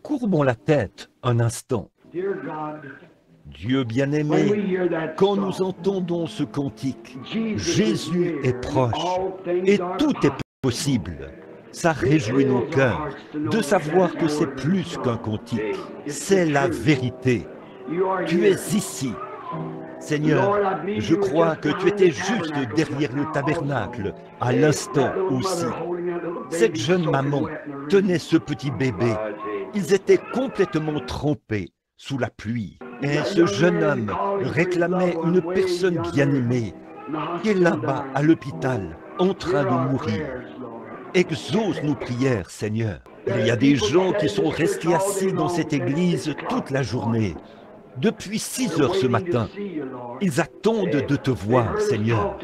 Courbons la tête un instant. Dieu bien-aimé, quand nous entendons ce cantique, Jésus est proche et tout est possible. Ça réjouit nos cœurs de savoir que c'est plus qu'un cantique, c'est la vérité. Tu es ici. Seigneur, je crois que tu étais juste derrière le tabernacle, à l'instant aussi. Cette jeune maman tenait ce petit bébé. Ils étaient complètement trempés sous la pluie. Et ce jeune homme réclamait une personne bien-aimée qui est là-bas à l'hôpital, en train de mourir. Exauce nos prières, Seigneur. Il y a des gens qui sont restés assis dans cette église toute la journée. Depuis 6 heures ce matin, ils attendent de te voir, Seigneur.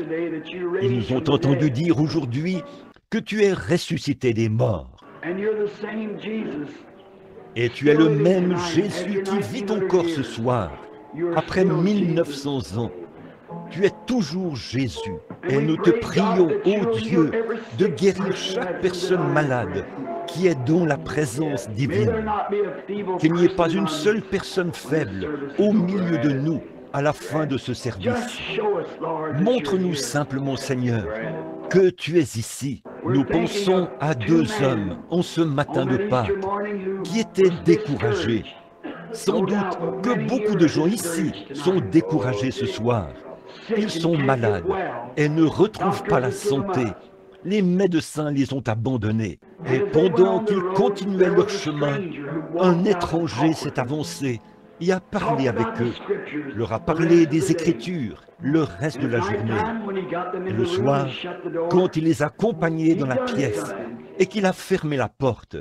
Ils nous ont entendu dire aujourd'hui que tu es ressuscité des morts. Et tu es le même Jésus qui vit encore ce soir, après 1900 ans. Tu es toujours Jésus. Et nous te prions, ô Dieu, de guérir chaque personne malade qui est dans la présence divine. Qu'il n'y ait pas une seule personne faible au milieu de nous à la fin de ce service. Montre-nous simplement, Seigneur, que tu es ici. Nous pensons à 2 hommes en ce matin de Pâques qui étaient découragés. Sans doute que beaucoup de gens ici sont découragés ce soir. Ils sont malades et ne retrouvent pas la santé. Les médecins les ont abandonnés. Et pendant qu'ils continuaient leur chemin, un étranger s'est avancé et a parlé avec eux, leur a parlé des Écritures le reste de la journée. Et le soir, quand il les a accompagnés dans la pièce et qu'il a fermé la porte,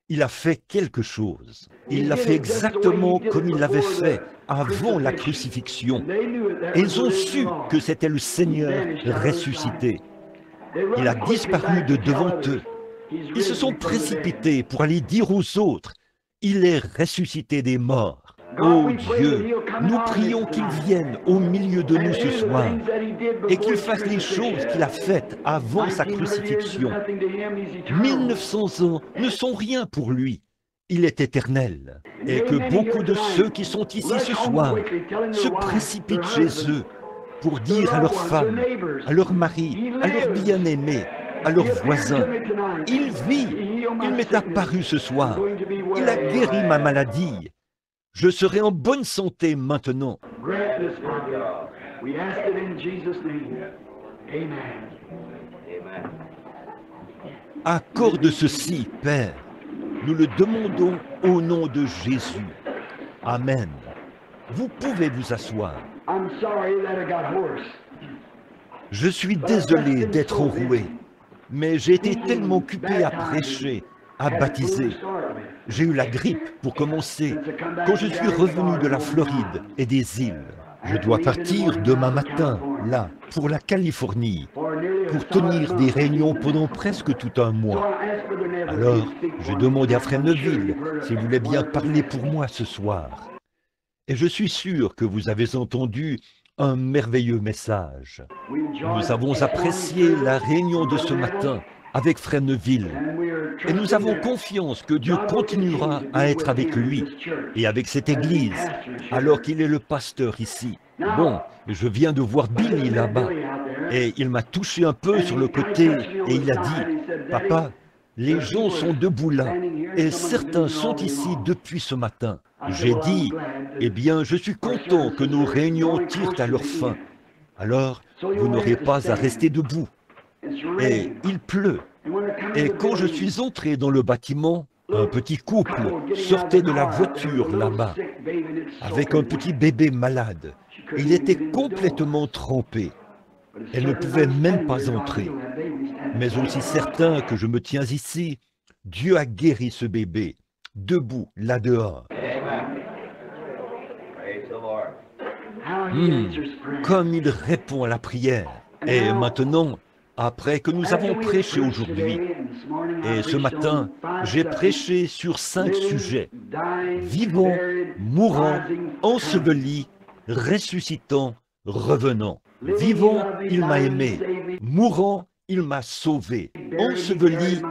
il a fait quelque chose. Il l'a fait exactement comme il l'avait fait avant la crucifixion. Et ils ont su que c'était le Seigneur ressuscité. Il a disparu de devant eux. Ils se sont précipités pour aller dire aux autres, il est ressuscité des morts. Oh Dieu, nous prions qu'il vienne au milieu de nous ce soir et qu'il fasse les choses qu'il a faites avant sa crucifixion. 1900 ans ne sont rien pour lui. Il est éternel. Et que beaucoup de ceux qui sont ici ce soir se précipitent chez eux pour dire à leurs femmes, à leurs maris, à leurs bien-aimés, à leurs voisins, « Il vit, il m'est apparu ce soir, il a guéri ma maladie. Je serai en bonne santé maintenant. » Accorde ceci, Père. Nous le demandons au nom de Jésus. Amen. Vous pouvez vous asseoir. Je suis désolé d'être enroué, mais j'ai été tellement occupé à prêcher, à baptiser. J'ai eu la grippe pour commencer quand je suis revenu de la Floride et des îles. Je dois partir demain matin, là, pour la Californie, pour tenir des réunions pendant presque tout un mois. Alors, j'ai demandé à Frère Neville s'il voulait bien parler pour moi ce soir. Et je suis sûr que vous avez entendu un merveilleux message. Nous avons apprécié la réunion de ce matin avec Frère Neville. Et nous avons confiance que Dieu continuera à être avec lui et avec cette église, alors qu'il est le pasteur ici. Bon, je viens de voir Billy là-bas, et il m'a touché un peu sur le côté, et il a dit, « Papa, les gens sont debout là, et certains sont ici depuis ce matin. » J'ai dit, « Eh bien, je suis content que nos réunions tirent à leur fin. Alors, vous n'aurez pas à rester debout. » Et il pleut. Et quand je suis entré dans le bâtiment, un petit couple sortait de la voiture là-bas, avec un petit bébé malade. Il était complètement trempé. Elle ne pouvait même pas entrer. Mais aussi certain que je me tiens ici, Dieu a guéri ce bébé, debout, là dehors. Comme il répond à la prière. Et maintenant, après que nous avons prêché aujourd'hui, et ce matin, j'ai prêché sur 5 sujets, vivant, mourant enseveli, ressuscitant, revenant. Vivant, il m'a aimé. Mourant, il m'a sauvé. Enseveli,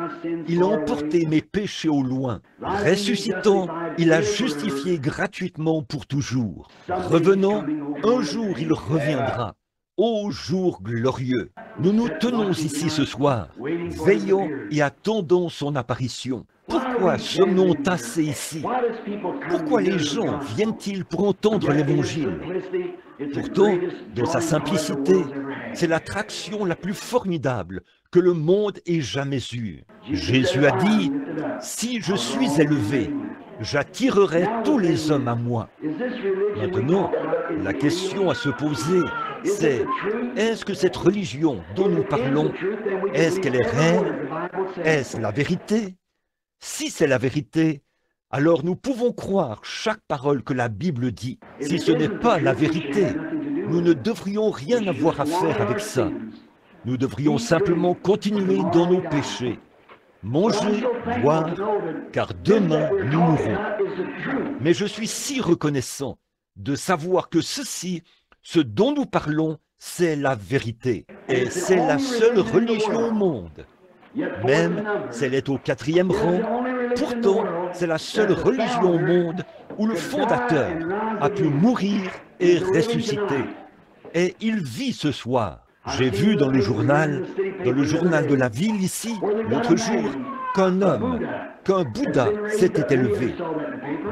il a emporté mes péchés au loin. Ressuscitant, il a justifié gratuitement pour toujours. Revenant, un jour il reviendra. Ô jour glorieux, nous nous tenons ici ce soir, veillant et attendant son apparition. Pourquoi sommes-nous entassés ici? Pourquoi les gens viennent-ils pour entendre l'Évangile? Pourtant, dans sa simplicité, c'est l'attraction la plus formidable que le monde ait jamais eue. Jésus a dit, « Si je suis élevé, j'attirerai tous les hommes à moi. » Maintenant, la question à se poser, c'est, est-ce que cette religion dont nous parlons, est-ce qu'elle est réelle? Est-ce la vérité? Si c'est la vérité, alors nous pouvons croire chaque parole que la Bible dit. Si ce n'est pas la vérité, nous ne devrions rien avoir à faire avec ça. Nous devrions simplement continuer dans nos péchés, manger, boire, car demain nous mourrons. Mais je suis si reconnaissant de savoir que ceci, ce dont nous parlons, c'est la vérité. Et c'est la seule religion au monde. Même si elle est au 4e rang, pourtant c'est la seule religion au monde où le fondateur a pu mourir et ressusciter. Et il vit ce soir. J'ai vu dans le journal de la ville ici, l'autre jour, qu'un Bouddha s'était élevé.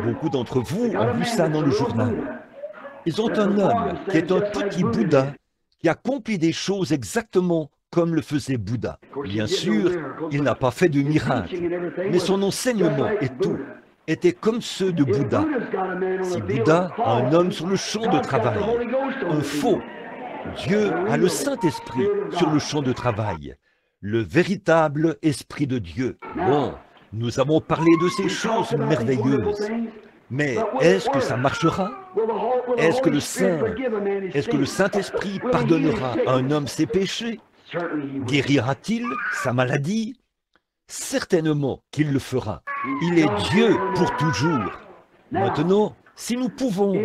Beaucoup d'entre vous ont vu ça dans le journal. Ils ont un homme qui est un petit Bouddha qui accomplit des choses exactement comme le faisait Bouddha. Bien sûr, il n'a pas fait de miracle, mais son enseignement et tout étaient comme ceux de Bouddha. Si Bouddha a un homme sur le champ de travail, un faux, Dieu a le Saint-Esprit sur le champ de travail, le véritable Esprit de Dieu. Bon, nous avons parlé de ces choses merveilleuses, mais est-ce que ça marchera? Est-ce que le Saint-Esprit pardonnera à un homme ses péchés? Guérira-t-il sa maladie? Certainement qu'il le fera. Il est Dieu pour toujours. Maintenant, si nous pouvons,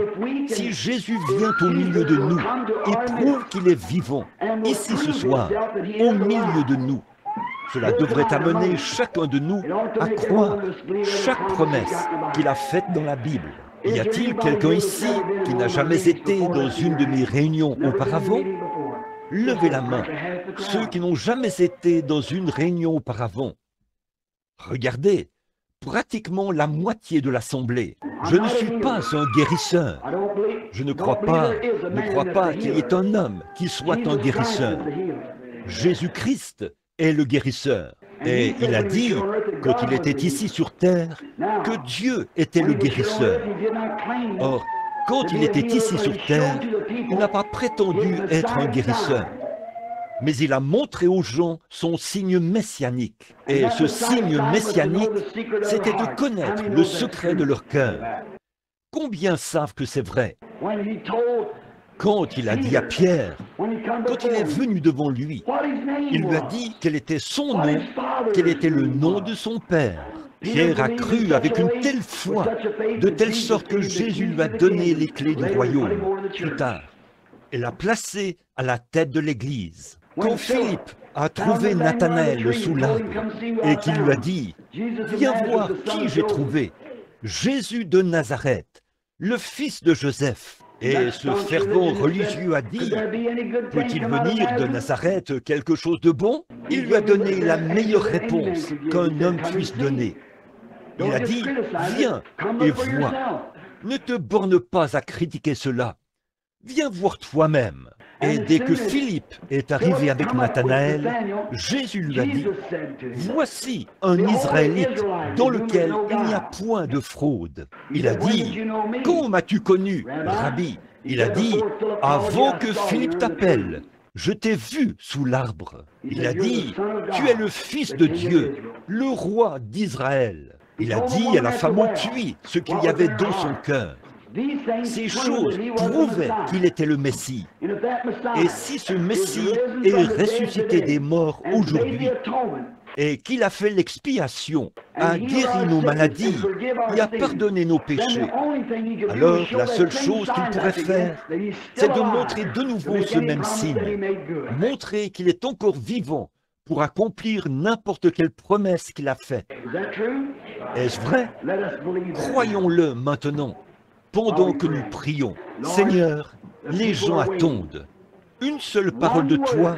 si Jésus vient au milieu de nous et prouve qu'il est vivant, ici ce soir, au milieu de nous, cela devrait amener chacun de nous à croire chaque promesse qu'il a faite dans la Bible. Y a-t-il quelqu'un ici qui n'a jamais été dans une de mes réunions auparavant? Levez la main, ceux qui n'ont jamais été dans une réunion auparavant. Regardez, pratiquement la moitié de l'assemblée. Je ne suis pas un guérisseur. Je ne crois pas qu'il y ait un homme qui soit un guérisseur. Jésus-Christ est le guérisseur. Et il a dit, quand il était ici sur terre, que Dieu était le guérisseur. Or, quand il était ici sur terre, il n'a pas prétendu être un guérisseur. Mais il a montré aux gens son signe messianique. Et ce signe messianique, c'était de connaître le secret de leur cœur. Combien savent que c'est vrai? Quand il a dit à Pierre, quand il est venu devant lui, il lui a dit quel était son nom, quel était le nom de son père. Pierre a cru avec une telle foi, de telle sorte que Jésus lui a donné les clés du royaume. Plus tard, et l'a placé à la tête de l'Église. Quand Philippe a trouvé Nathanaël sous l'arbre et qu'il lui a dit « Viens voir qui j'ai trouvé, Jésus de Nazareth, le fils de Joseph. » Et ce fervent religieux a dit « Peut-il venir de Nazareth quelque chose de bon ?» Il lui a donné la meilleure réponse qu'un homme puisse donner. Il a dit « Viens et vois. Ne te borne pas à critiquer cela. Viens voir toi-même. » Et dès que Philippe est arrivé avec Nathanaël, Jésus lui a dit « Voici un Israélite dans lequel il n'y a point de fraude. » Il a dit « Quand m'as-tu connu, Rabbi ?» Il a dit « Avant que Philippe t'appelle, je t'ai vu sous l'arbre. » Il a dit « Tu es le Fils de Dieu, le roi d'Israël. » Il a dit à la femme au puits ce qu'il y avait dans son cœur. Ces choses prouvaient qu'il était le Messie. Et si ce Messie est ressuscité des morts aujourd'hui, et qu'il a fait l'expiation, a guéri nos maladies et a pardonné nos péchés, alors la seule chose qu'il pourrait faire, c'est de montrer de nouveau ce même signe, montrer qu'il est encore vivant pour accomplir n'importe quelle promesse qu'il a faite. Est-ce vrai? Croyons-le maintenant, pendant que nous prions. Seigneur, les gens attendent. Une seule parole de toi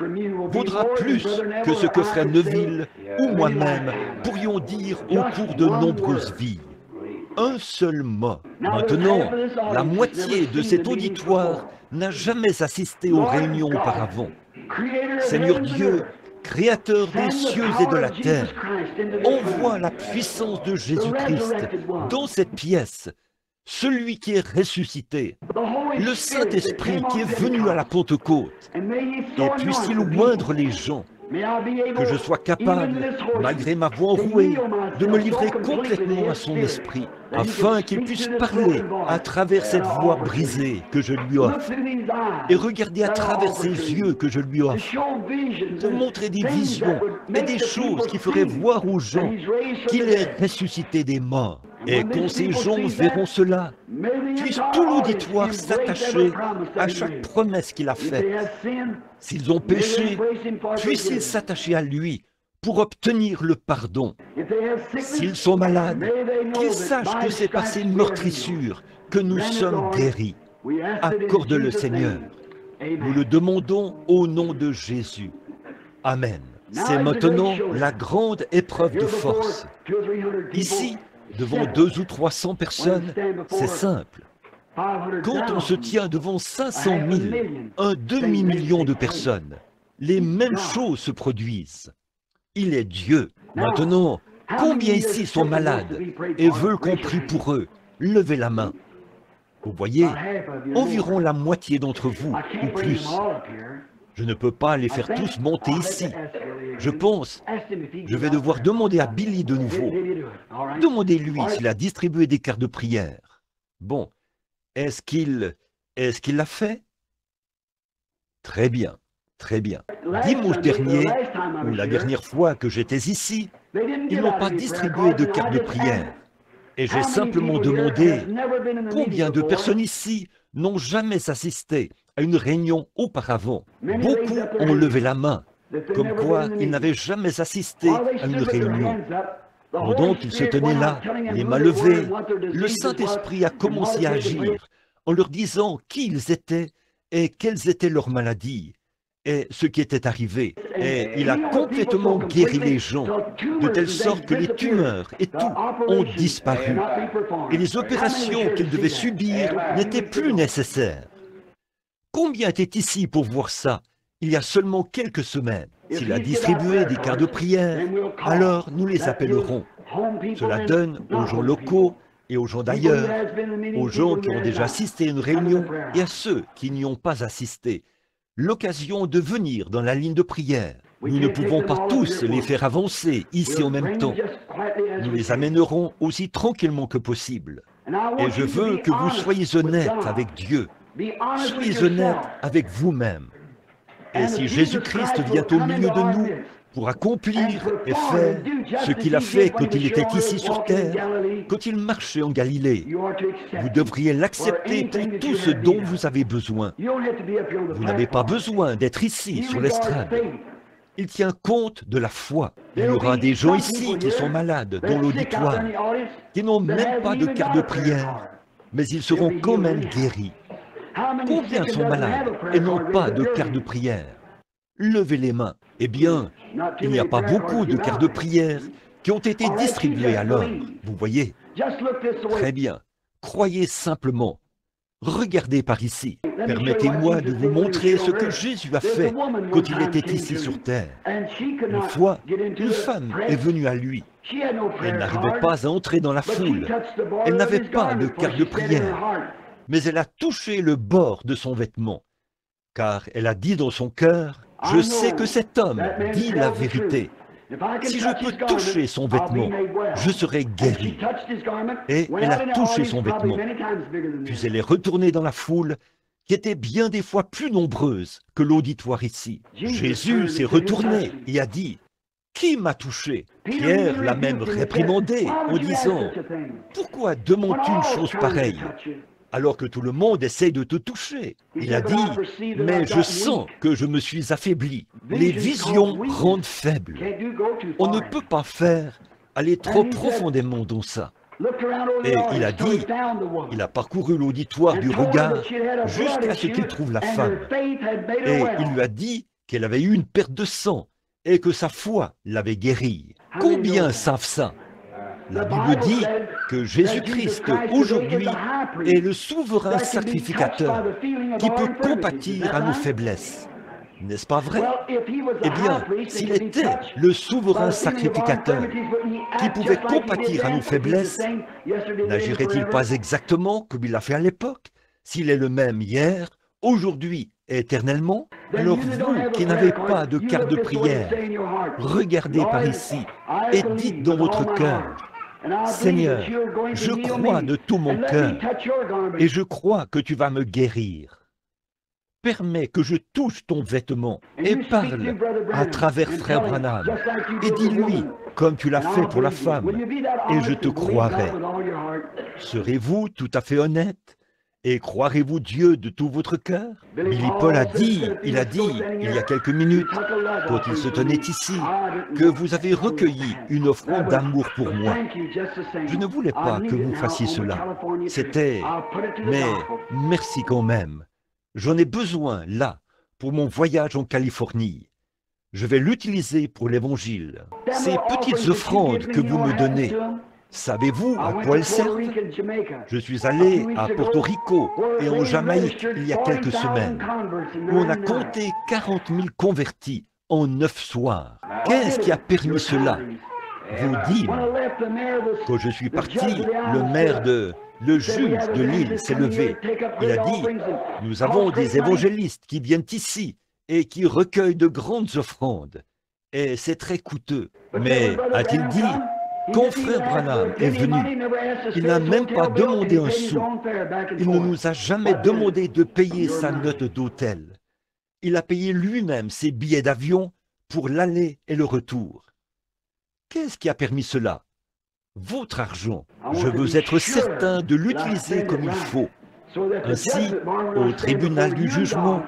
vaudra plus que ce que frère Neville ou moi-même pourrions dire au cours de nombreuses vies. Un seul mot. Maintenant, la moitié de cet auditoire n'a jamais assisté aux réunions auparavant. Seigneur Dieu, Créateur des cieux et de la terre, envoie la puissance de Jésus-Christ dans cette pièce, celui qui est ressuscité, le Saint-Esprit qui est venu à la Pentecôte, et puisse-t-il oindre les gens, que je sois capable, malgré ma voix enrouée, de me livrer complètement à son esprit, afin qu'il puisse parler à travers cette voix brisée que je lui offre, et regarder à travers ces yeux que je lui offre, pour montrer des visions et des choses qui feraient voir aux gens qu'il est ressuscité des morts. Et quand ces gens verront cela, puisse tout l'auditoire s'attacher à chaque promesse qu'il a faite. S'ils ont péché, puissent-ils s'attacher à lui pour obtenir le pardon. S'ils sont malades, qu'ils sachent que c'est par ces meurtrissures que nous sommes guéris. Accorde-le, Seigneur. Nous le demandons au nom de Jésus. Amen. C'est maintenant la grande épreuve de force. Ici, devant 200 ou 300 personnes, c'est simple. Quand on se tient devant 500 000, un demi-million de personnes, les mêmes choses se produisent. Il est Dieu. Maintenant, combien ici sont malades et veulent qu'on prie pour eux? Levez la main. Vous voyez, environ la moitié d'entre vous, ou plus. Je ne peux pas les faire tous monter ici. Je pense, je vais devoir demander à Billy de nouveau. Demandez-lui s'il a distribué des cartes de prière. Bon, est-ce qu'il l'a fait? Très bien, très bien. Dimanche dernier, ou la dernière fois que j'étais ici, ils n'ont pas distribué de cartes de prière. Et j'ai simplement demandé combien de personnes ici n'ont jamais assisté à une réunion auparavant. Beaucoup ont levé la main, comme quoi ils n'avaient jamais assisté à une réunion. Pendant qu'ils se tenaient là, les mains levées, le Saint-Esprit a commencé à agir en leur disant qui ils étaient et quelles étaient leurs maladies et ce qui était arrivé. Et il a complètement guéri les gens, de telle sorte que les tumeurs et tout ont disparu. Et les opérations qu'ils devaient subir n'étaient plus nécessaires. Combien était ici pour voir ça il y a seulement quelques semaines? S'il a distribué des cartes de prière, alors nous les appellerons. Cela donne aux gens locaux et aux gens d'ailleurs, aux gens qui ont déjà assisté à une réunion et à ceux qui n'y ont pas assisté, l'occasion de venir dans la ligne de prière. Nous ne pouvons pas tous les faire avancer ici en même temps. Nous les amènerons aussi tranquillement que possible. Et je veux que vous soyez honnêtes avec Dieu. Soyez honnêtes avec vous-même. Et si Jésus-Christ vient au milieu de nous pour accomplir et faire ce qu'il a fait quand il était ici sur terre, quand il marchait en Galilée, vous devriez l'accepter pour tout ce dont vous avez besoin. Vous n'avez pas besoin d'être ici sur l'estrade. Il tient compte de la foi. Il y aura des gens ici qui sont malades dans l'auditoire, qui n'ont même pas de carte de prière, mais ils seront quand même guéris. Combien sont malades et n'ont pas de carte de prière? Levez les mains. Eh bien, il n'y a pas beaucoup de cartes de prière qui ont été distribuées alors, vous voyez. Très bien. Croyez simplement. Regardez par ici. Permettez-moi de vous montrer ce que Jésus a fait quand il était ici sur terre. Une fois, une femme est venue à lui. Elle n'arrivait pas à entrer dans la foule. Elle n'avait pas de carte de prière. Mais elle a touché le bord de son vêtement. Car elle a dit dans son cœur, « Je sais que cet homme dit la vérité. Si je peux toucher son vêtement, je serai guéri. » Et elle a touché son vêtement. Puis elle est retournée dans la foule, qui était bien des fois plus nombreuse que l'auditoire ici. Jésus s'est retourné et a dit, « Qui m'a touché? Pierre l'a même réprimandé en disant, « Pourquoi demandes-tu une chose pareille alors que tout le monde essaie de te toucher ?» Il a dit, « Mais je sens que je me suis affaibli. Les visions rendent faible. On ne peut pas aller trop profondément dans ça. » Et il a dit, il a parcouru l'auditoire du regard jusqu'à ce qu'il trouve la femme. Et il lui a dit qu'elle avait eu une perte de sang et que sa foi l'avait guérie. Combien savent ça? La Bible dit que Jésus-Christ, aujourd'hui, est le souverain sacrificateur qui peut compatir à nos faiblesses. N'est-ce pas vrai? Eh bien, s'il était le souverain sacrificateur qui pouvait compatir à nos faiblesses, n'agirait-il pas exactement comme il l'a fait à l'époque? S'il est le même hier, aujourd'hui et éternellement, alors vous qui n'avez pas de carte de prière, regardez par ici et dites dans votre cœur, « Seigneur, je crois de tout mon cœur et je crois que tu vas me guérir. Permets que je touche ton vêtement et parle à travers Frère Branham et dis-lui comme tu l'as fait pour la femme et je te croirai. Serez-vous tout à fait honnête et croirez-vous Dieu de tout votre cœur? » Billy Paul a dit, il y a quelques minutes, quand il se tenait ici, que vous avez recueilli une offrande d'amour pour moi. Je ne voulais pas que vous fassiez cela. C'était... Mais merci quand même. J'en ai besoin, là, pour mon voyage en Californie. Je vais l'utiliser pour l'Évangile. Ces petites offrandes que vous me donnez, savez-vous à quoi elles servent? Je suis allé à Porto Rico et en Jamaïque il y a quelques semaines, où on a compté 40 000 convertis en 9 soirs. Qu'est-ce qui a permis cela? Vous dites, quand je suis parti, le juge de l'île s'est levé. Il a dit, nous avons des évangélistes qui viennent ici et qui recueillent de grandes offrandes. Et c'est très coûteux. Mais, a-t-il dit, quand Frère Branham est venu, il n'a même pas demandé un sou. Il ne nous a jamais demandé de payer sa note d'hôtel. Il a payé lui-même ses billets d'avion pour l'aller et le retour. Qu'est-ce qui a permis cela? Votre argent. Je veux être certain de l'utiliser comme il faut. Ainsi, au tribunal du jugement,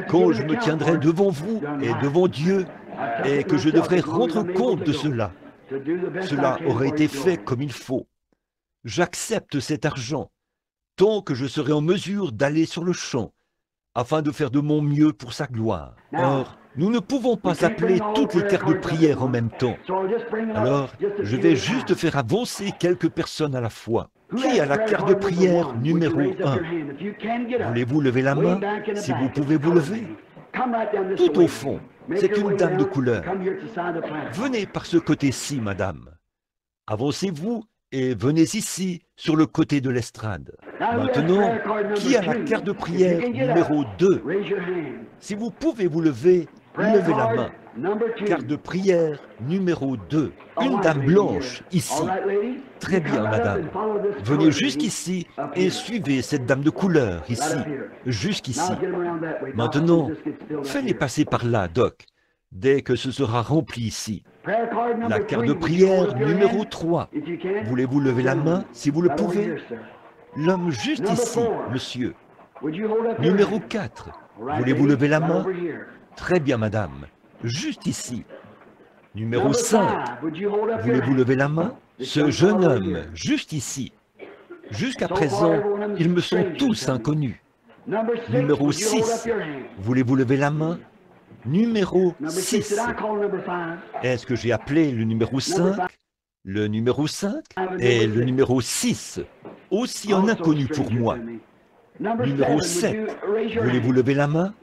quand je me tiendrai devant vous et devant Dieu, et que je devrai rendre compte de cela, cela aurait été fait comme il faut. J'accepte cet argent, tant que je serai en mesure d'aller sur le champ, afin de faire de mon mieux pour sa gloire. Or, nous ne pouvons pas appeler toutes les cartes de prière en même temps. Alors, je vais juste faire avancer quelques personnes à la fois. Qui a la carte de prière numéro 1? Voulez-vous lever la main, si vous pouvez vous lever? Tout au fond, c'est une dame de couleur. Venez par ce côté-ci, madame. Avancez-vous et venez ici, sur le côté de l'estrade. Maintenant, qui a la carte de prière numéro 2? Si vous pouvez vous lever, levez la main. Carte de prière numéro 2. Une dame blanche, ici. Très bien, madame. Venez jusqu'ici et suivez cette dame de couleur, ici. Jusqu'ici. Maintenant, faites-les passer par là, Doc, dès que ce sera rempli ici. La carte de prière numéro 3. Voulez-vous lever la main, si vous le pouvez? L'homme juste ici, monsieur. Numéro 4. Voulez-vous lever la main? Très bien, madame. Juste ici. Numéro 5. Voulez-vous lever la main? Ce jeune homme, juste ici. Jusqu'à présent, ils me sont tous inconnus. Numéro 6. Voulez-vous lever la main? Numéro 6. Est-ce que j'ai appelé le numéro 5? Le numéro 5 et le numéro 6, aussi en inconnu pour moi. Numéro 7. Voulez-vous lever la main?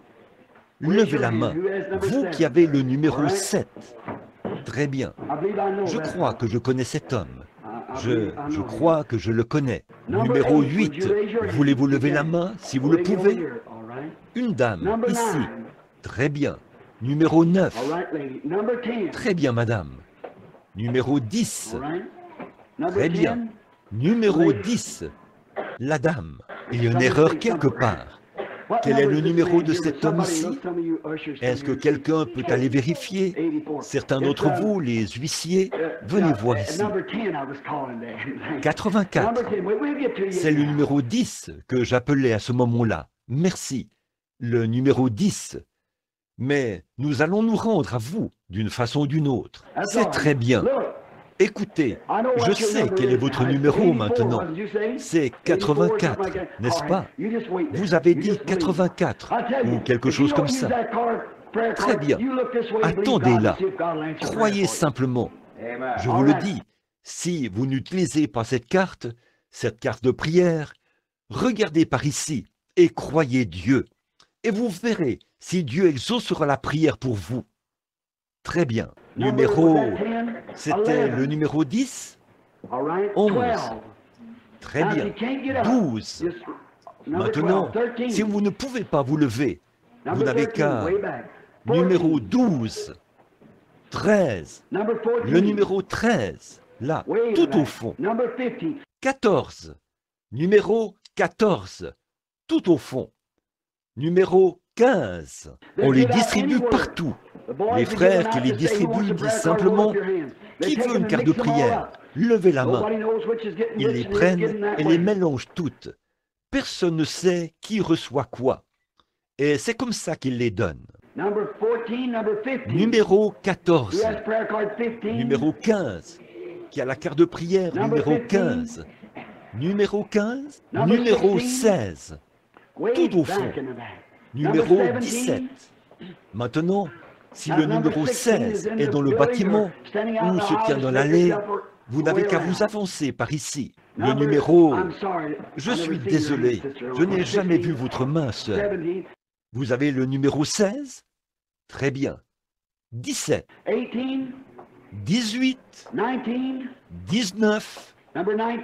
Levez la main, vous qui avez le numéro 7. Très bien. Je crois que je connais cet homme. Je crois que je le connais. Numéro 8. Voulez-vous lever la main, si vous le pouvez? Une dame, ici. Très bien. Numéro 9. Très bien, madame. Numéro 10. Très bien. Numéro 10. La dame. Il y a une erreur quelque part. Quel est le numéro de cet homme ici? Est-ce que quelqu'un peut aller vérifier? Certains d'entre vous, les huissiers, venez voir ici. 84. C'est le numéro 10 que j'appelais à ce moment-là. Merci. Le numéro 10. Mais nous allons nous rendre à vous d'une façon ou d'une autre. C'est très bien. Écoutez, je sais quel est votre numéro maintenant. C'est 84, n'est-ce pas? Vous avez dit 84 ou quelque chose comme ça. Très bien. Attendez là. Croyez simplement. Je vous le dis, si vous n'utilisez pas cette carte de prière, regardez par ici et croyez Dieu. Et vous verrez si Dieu exaucera la prière pour vous. Très bien. C'était le numéro 10, 11. Très bien. 12. Maintenant, si vous ne pouvez pas vous lever, vous n'avez qu'à numéro 12, 13, le numéro 13, là, tout au fond. 14, numéro 14, tout au fond. Numéro 15, on les distribue partout. Les frères qui les distribuent disent simplement « Qui veut une carte de prière? Levez la main. » Ils les prennent et les mélangent toutes. Personne ne sait qui reçoit quoi. Et c'est comme ça qu'ils les donnent. Numéro 14, numéro 15, qui a la carte de prière numéro 15, numéro 15, numéro 16, tout au fond, numéro 17. Maintenant, si le numéro 16 est dans le bâtiment ou se tient dans l'allée, vous n'avez qu'à vous avancer par ici. Le numéro... Je suis désolé, je n'ai jamais vu votre main, sœur. Vous avez le numéro 16? Très bien. 17, 18, 19,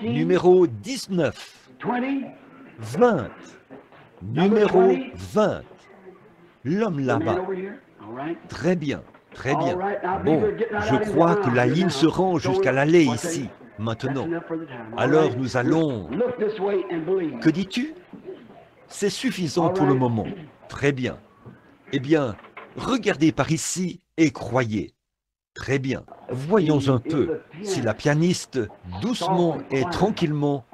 numéro 19, 20, numéro 20, l'homme là-bas. Très bien, très bien. Bon, je crois que la ligne se rend jusqu'à l'allée ici, maintenant. Alors nous allons... Que dis-tu? C'est suffisant pour le moment. Très bien. Eh bien, regardez par ici et croyez. Très bien. Voyons un peu si la pianiste, doucement et tranquillement,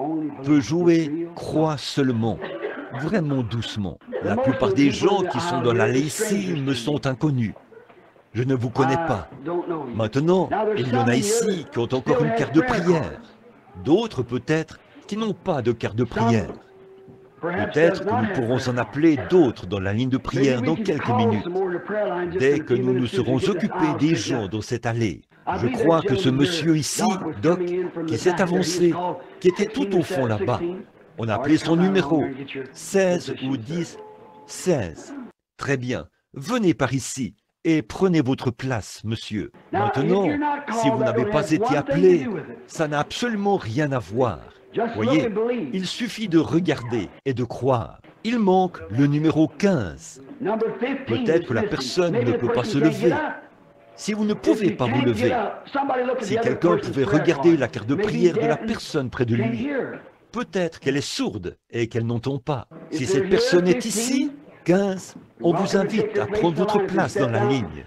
peut jouer « Crois seulement ». Vraiment doucement. La plupart des gens qui sont dans l'allée ici me sont inconnus. Je ne vous connais pas. Maintenant, il y en a ici qui ont encore une carte de prière. D'autres, peut-être, qui n'ont pas de carte de prière. Peut-être que nous pourrons en appeler d'autres dans la ligne de prière dans quelques minutes. Dès que nous nous serons occupés des gens dans cette allée. Je crois que ce monsieur ici, Doc, qui s'est avancé, qui était tout au fond là-bas, on a appelé son numéro, 16 ou 10, 16. Très bien, venez par ici et prenez votre place, monsieur. Maintenant, si vous n'avez pas été appelé, ça n'a absolument rien à voir. Voyez, il suffit de regarder et de croire. Il manque le numéro 15. Peut-être que la personne ne peut pas se lever. Si vous ne pouvez pas vous lever, si quelqu'un pouvait regarder la carte de prière de la personne près de lui, peut-être qu'elle est sourde et qu'elle n'entend pas. Si cette personne est ici, 15, on vous invite à prendre votre place dans la ligne.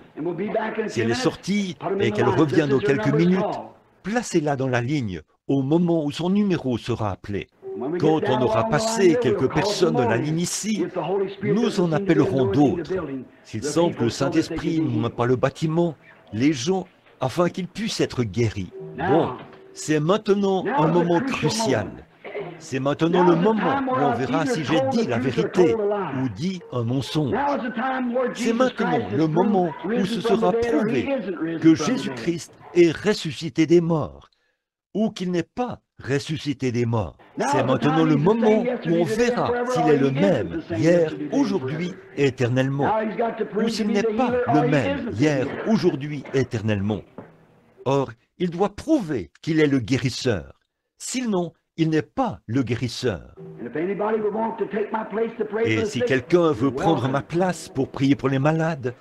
Si elle est sortie et qu'elle revient dans quelques minutes, placez-la dans la ligne au moment où son numéro sera appelé. Quand on aura passé quelques personnes dans la ligne ici, nous en appellerons d'autres. S'il semble que le Saint-Esprit n'ouvre pas le bâtiment, les gens, afin qu'ils puissent être guéris. Bon, c'est maintenant un moment crucial. C'est maintenant le moment où on verra si j'ai dit la vérité ou dit un mensonge. C'est maintenant le moment où ce sera prouvé que Jésus-Christ est ressuscité des morts ou qu'il n'est pas ressuscité des morts. C'est maintenant le moment où on verra s'il est le même hier, aujourd'hui et éternellement, ou s'il n'est pas le même hier, aujourd'hui et éternellement. Or, il doit prouver qu'il est le guérisseur. Sinon, il n'est pas le guérisseur. Et si quelqu'un veut prendre ma place pour prier pour les malades,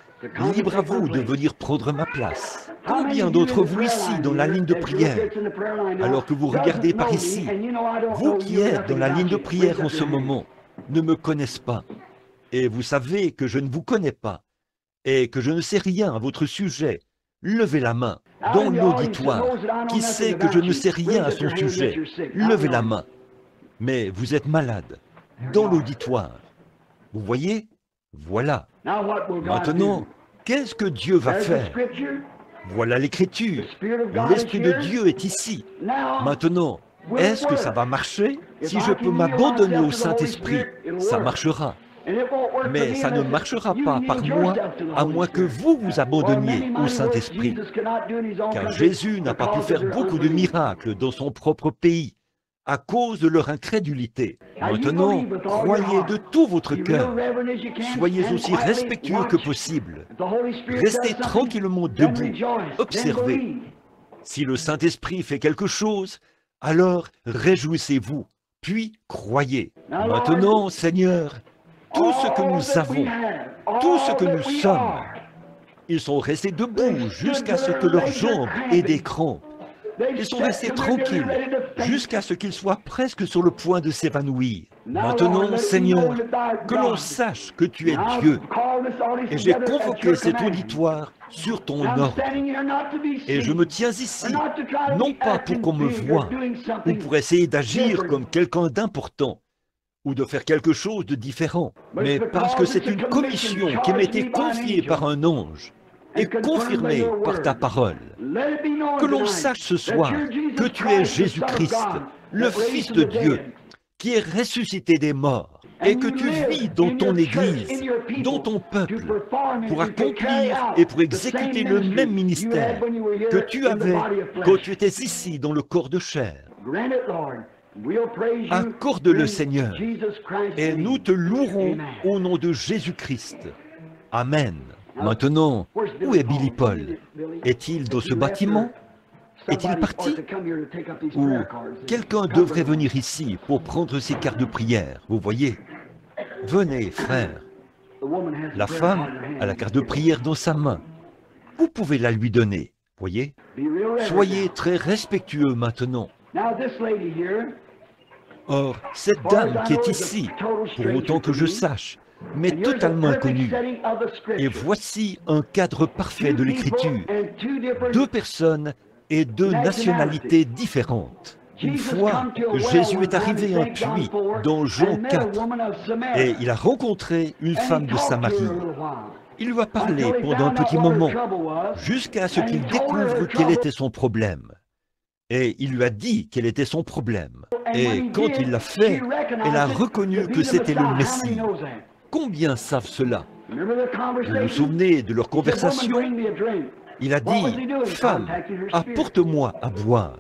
libre à vous de venir prendre ma place. Combien d'entre vous ici dans la ligne de prière, alors que vous regardez par ici, vous qui êtes dans la ligne de prière en ce moment, ne me connaissent pas. et vous savez que je ne vous connais pas et que je ne sais rien à votre sujet, levez la main. Dans l'auditoire, qui sait que je ne sais rien à son sujet, levez la main. Mais vous êtes malade. Dans l'auditoire. Vous voyez? Voilà. Maintenant, qu'est-ce que Dieu va faire? Voilà l'Écriture. L'Esprit de Dieu est ici. Maintenant, est-ce que ça va marcher? Si je peux m'abandonner au Saint-Esprit, ça marchera. Mais ça ne marchera pas par moi, à moins que vous vous abandonniez au Saint-Esprit. Car Jésus n'a pas pu faire beaucoup de miracles dans son propre pays, à cause de leur incrédulité. Maintenant, croyez de tout votre cœur. Soyez aussi respectueux que possible. Restez tranquillement debout. Observez. Si le Saint-Esprit fait quelque chose, alors réjouissez-vous, puis croyez. Maintenant, Seigneur, tout ce que nous avons, tout ce que nous sommes, ils sont restés debout jusqu'à ce que leurs jambes aient des crampes. Ils sont restés tranquilles jusqu'à ce qu'ils soient presque sur le point de s'évanouir. Maintenant, Seigneur, que l'on sache que tu es Dieu. Et j'ai convoqué cet auditoire sur ton ordre. Et je me tiens ici, non pas pour qu'on me voie, ou pour essayer d'agir comme quelqu'un d'important, ou de faire quelque chose de différent, mais parce que c'est une commission qui m'a été confiée par un ange et confirmée par ta parole. Que l'on sache ce soir que tu es Jésus-Christ, le Fils de Dieu, qui est ressuscité des morts, et que tu vis dans ton Église, dans ton peuple, pour accomplir et pour exécuter le même ministère que tu avais quand tu étais ici dans le corps de chair. Accorde-le, Seigneur, et nous te louerons au nom de Jésus-Christ. Amen. Maintenant, où est Billy Paul? Est-il dans ce bâtiment? Est-il parti? Ou quelqu'un devrait venir ici pour prendre ses cartes de prière, vous voyez? Venez, frère. La femme a la carte de prière dans sa main. Vous pouvez la lui donner, voyez? Soyez très respectueux maintenant. Or, cette dame qui est ici, pour autant que je sache, m'est totalement inconnue. Et voici un cadre parfait de l'Écriture. Deux personnes et deux nationalités différentes. Une fois, Jésus est arrivé à un puits dans Jean 4 et il a rencontré une femme de Samarie. Il lui a parlé pendant un petit moment, jusqu'à ce qu'il découvre quel était son problème. Et il lui a dit quel était son problème. Et quand il l'a fait, elle a reconnu que c'était le Messie. Combien savent cela? Vous vous souvenez de leur conversation? Il a dit, « Femme, apporte-moi à boire. »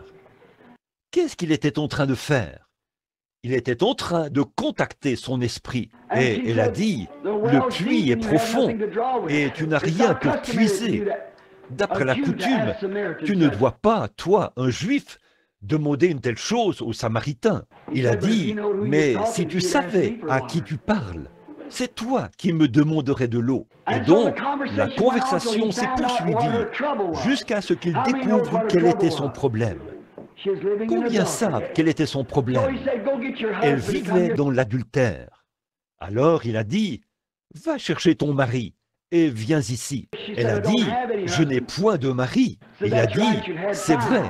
Qu'est-ce qu'il était en train de faire? Il était en train de contacter son esprit. Et elle a dit, « Le puits est profond et tu n'as rien pour puiser. » D'après la coutume, tu ne dois pas, toi, un juif, demander une telle chose aux Samaritains. Il a dit, « Mais si tu savais à qui tu parles, c'est toi qui me demanderais de l'eau. » Et donc, la conversation s'est poursuivie jusqu'à ce qu'il découvre quel était son problème. Combien savent quel était son problème? Elle vivait dans l'adultère. Alors il a dit, « Va chercher ton mari et viens ici. » Elle a dit, « Je n'ai point de mari. » Il a dit, « C'est vrai,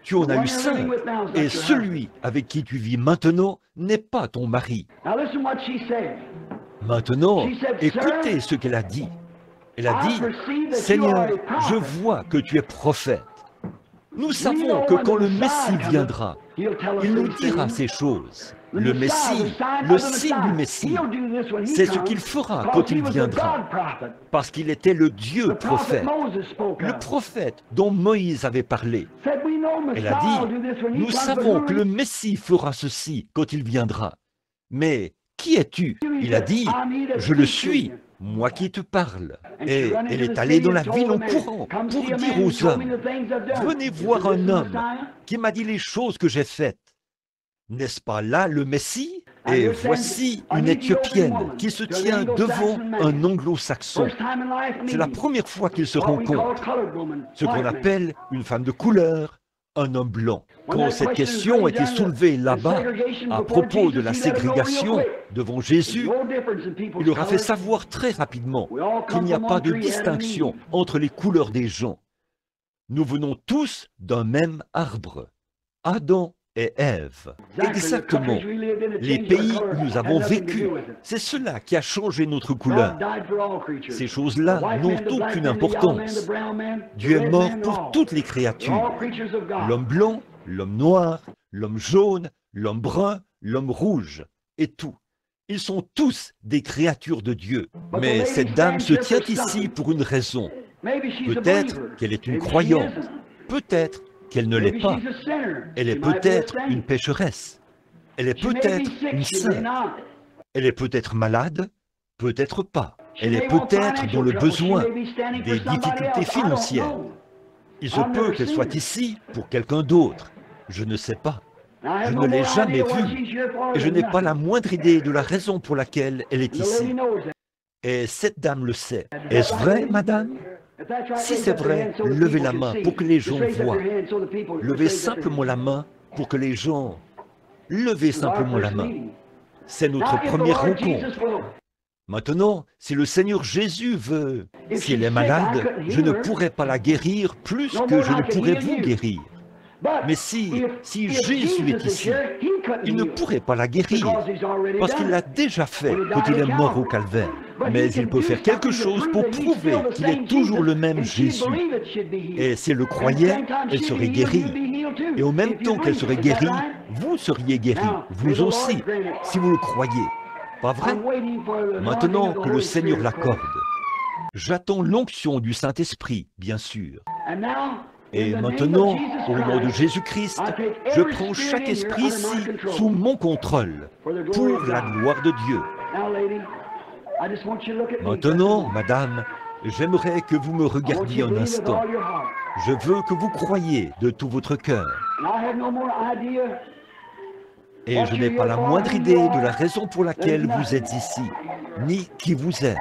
tu en as eu 5, et celui avec qui tu vis maintenant n'est pas ton mari. » Maintenant, écoutez ce qu'elle a dit. Elle a dit, « Seigneur, je vois que tu es prophète. Nous savons que quand le Messie viendra, il nous dira ces choses. Le Messie, le signe du Messie, c'est ce qu'il fera quand il viendra, parce qu'il était le Dieu prophète, le prophète dont Moïse avait parlé. Elle a dit, nous savons que le Messie fera ceci quand il viendra. Mais qui es-tu? Il a dit, je le suis, moi qui te parle. Et elle est allée dans la ville en courant pour dire aux hommes, venez voir un homme qui m'a dit les choses que j'ai faites. N'est-ce pas là le Messie? Et voici une Éthiopienne qui se tient devant un anglo-saxon. C'est la première fois qu'ils se rencontrent. Ce qu'on appelle une femme de couleur, un homme blanc. Quand cette question a été soulevée là-bas, à propos de la ségrégation devant Jésus, il leur a fait savoir très rapidement qu'il n'y a pas de distinction entre les couleurs des gens. Nous venons tous d'un même arbre, Adam et Ève. Exactement, les pays où nous avons vécu, c'est cela qui a changé notre couleur. Ces choses-là n'ont aucune importance. Dieu est mort pour toutes les créatures, l'homme blanc, l'homme noir, l'homme jaune, l'homme brun, l'homme rouge, et tout. Ils sont tous des créatures de Dieu. Mais cette dame se tient ici pour une raison. Peut-être qu'elle est une croyante, peut-être qu'elle ne l'est pas. Elle est peut-être une pécheresse. Elle est peut-être une sainte. Elle est peut-être malade, peut-être pas. Elle est peut-être dans le besoin, des difficultés financières. Il se peut qu'elle soit ici pour quelqu'un d'autre. Je ne sais pas. Je ne l'ai jamais vue. Et je n'ai pas la moindre idée de la raison pour laquelle elle est ici. Et cette dame le sait. Est-ce vrai, madame? Si c'est vrai, levez la main pour que les gens voient. Levez simplement la main pour que les gens... Levez simplement la main. C'est notre première rencontre. Maintenant, si le Seigneur Jésus veut, si elle est malade, je ne pourrai pas la guérir plus que je ne pourrai vous guérir. Mais si Jésus est ici, il ne pourrait pas la guérir, parce qu'il l'a déjà fait quand il est mort au calvaire. Mais il peut faire quelque chose pour prouver qu'il est toujours le même Jésus. Et si elle le croyait, elle serait guérie. Et au même temps qu'elle serait guérie, vous seriez guéri, vous aussi, si vous le croyez. Pas vrai? Maintenant que le Seigneur l'accorde, j'attends l'onction du Saint-Esprit, bien sûr. Et maintenant, au nom de Jésus-Christ, je prends chaque esprit ici sous mon contrôle, pour la gloire de Dieu. Maintenant, madame, j'aimerais que vous me regardiez un instant. Je veux que vous croyiez de tout votre cœur. Et je n'ai pas la moindre idée de la raison pour laquelle vous êtes ici, ni qui vous êtes.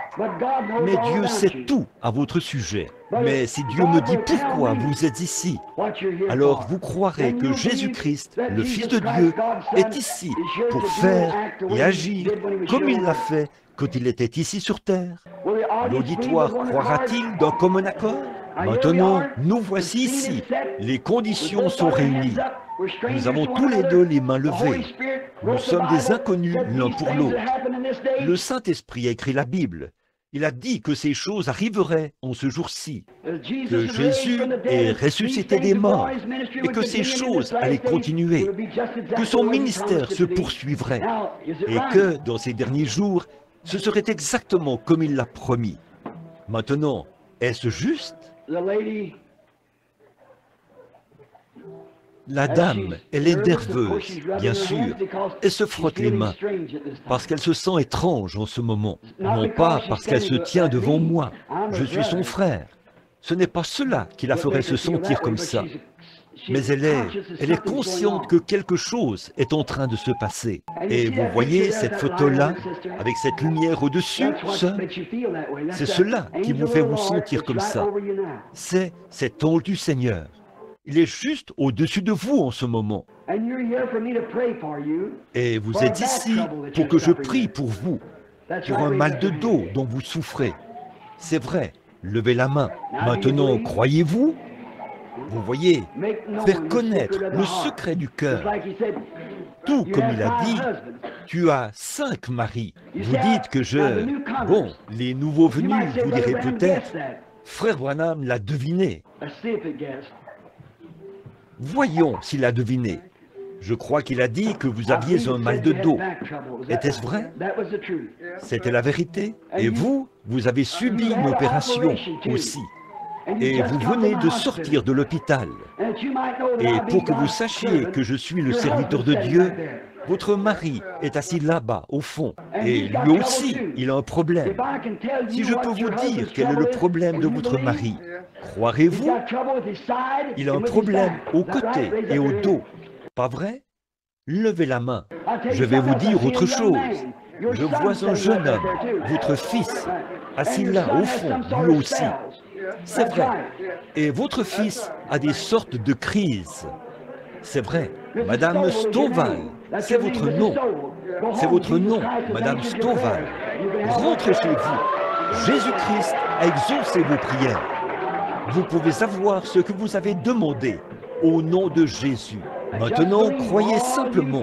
Mais Dieu sait tout à votre sujet. Mais si Dieu me dit pourquoi vous êtes ici, alors vous croirez que Jésus-Christ, le Fils de Dieu, est ici pour faire et agir comme il l'a fait quand il était ici sur terre. L'auditoire croira-t-il d'un commun accord? Maintenant, nous voici ici. Les conditions sont réunies. Nous avons tous les deux les mains levées. Nous sommes des inconnus l'un pour l'autre. Le Saint-Esprit a écrit la Bible. Il a dit que ces choses arriveraient en ce jour-ci, que Jésus est ressuscité des morts et que ces choses allaient continuer, que son ministère se poursuivrait et que, dans ces derniers jours, ce serait exactement comme il l'a promis. Maintenant, est-ce juste? La dame, elle est nerveuse, bien sûr. Elle se frotte les mains, parce qu'elle se sent étrange en ce moment. Non pas parce qu'elle se tient devant moi. Je suis son frère. Ce n'est pas cela qui la ferait se sentir comme ça. Mais elle est consciente que quelque chose est en train de se passer. Et vous voyez cette photo-là, avec cette lumière au-dessus, c'est cela qui vous fait vous sentir comme ça. C'est cet ange du Seigneur. Il est juste au-dessus de vous en ce moment. Et vous êtes ici pour que je prie pour vous, pour un mal de dos dont vous souffrez. C'est vrai, levez la main. Maintenant, croyez-vous? Vous voyez, faire connaître le secret du cœur. Tout comme il a dit, tu as 5 maris. Vous dites que Bon, les nouveaux venus, vous direz peut-être, Frère Branham l'a deviné. Voyons s'il a deviné. Je crois qu'il a dit que vous aviez un mal de dos. Était-ce vrai? C'était la vérité. Et vous avez subi une opération aussi. Et vous venez de sortir de l'hôpital. Et pour que vous sachiez que je suis le serviteur de Dieu, votre mari est assis là-bas, au fond. Et lui aussi, il a un problème. Si je peux vous dire quel est le problème de votre mari, croirez-vous? Il a un problème au côté et au dos. Pas vrai? Levez la main. Je vais vous dire autre chose. Je vois un jeune homme, votre fils, assis là, au fond, lui aussi. C'est vrai. Et votre fils a des sortes de crises. C'est vrai, Madame Stovall, c'est votre nom. C'est votre nom, Madame Stovall. Rentrez chez vous. Jésus-Christ a exaucé vos prières. Vous pouvez avoir ce que vous avez demandé au nom de Jésus. Maintenant, croyez simplement.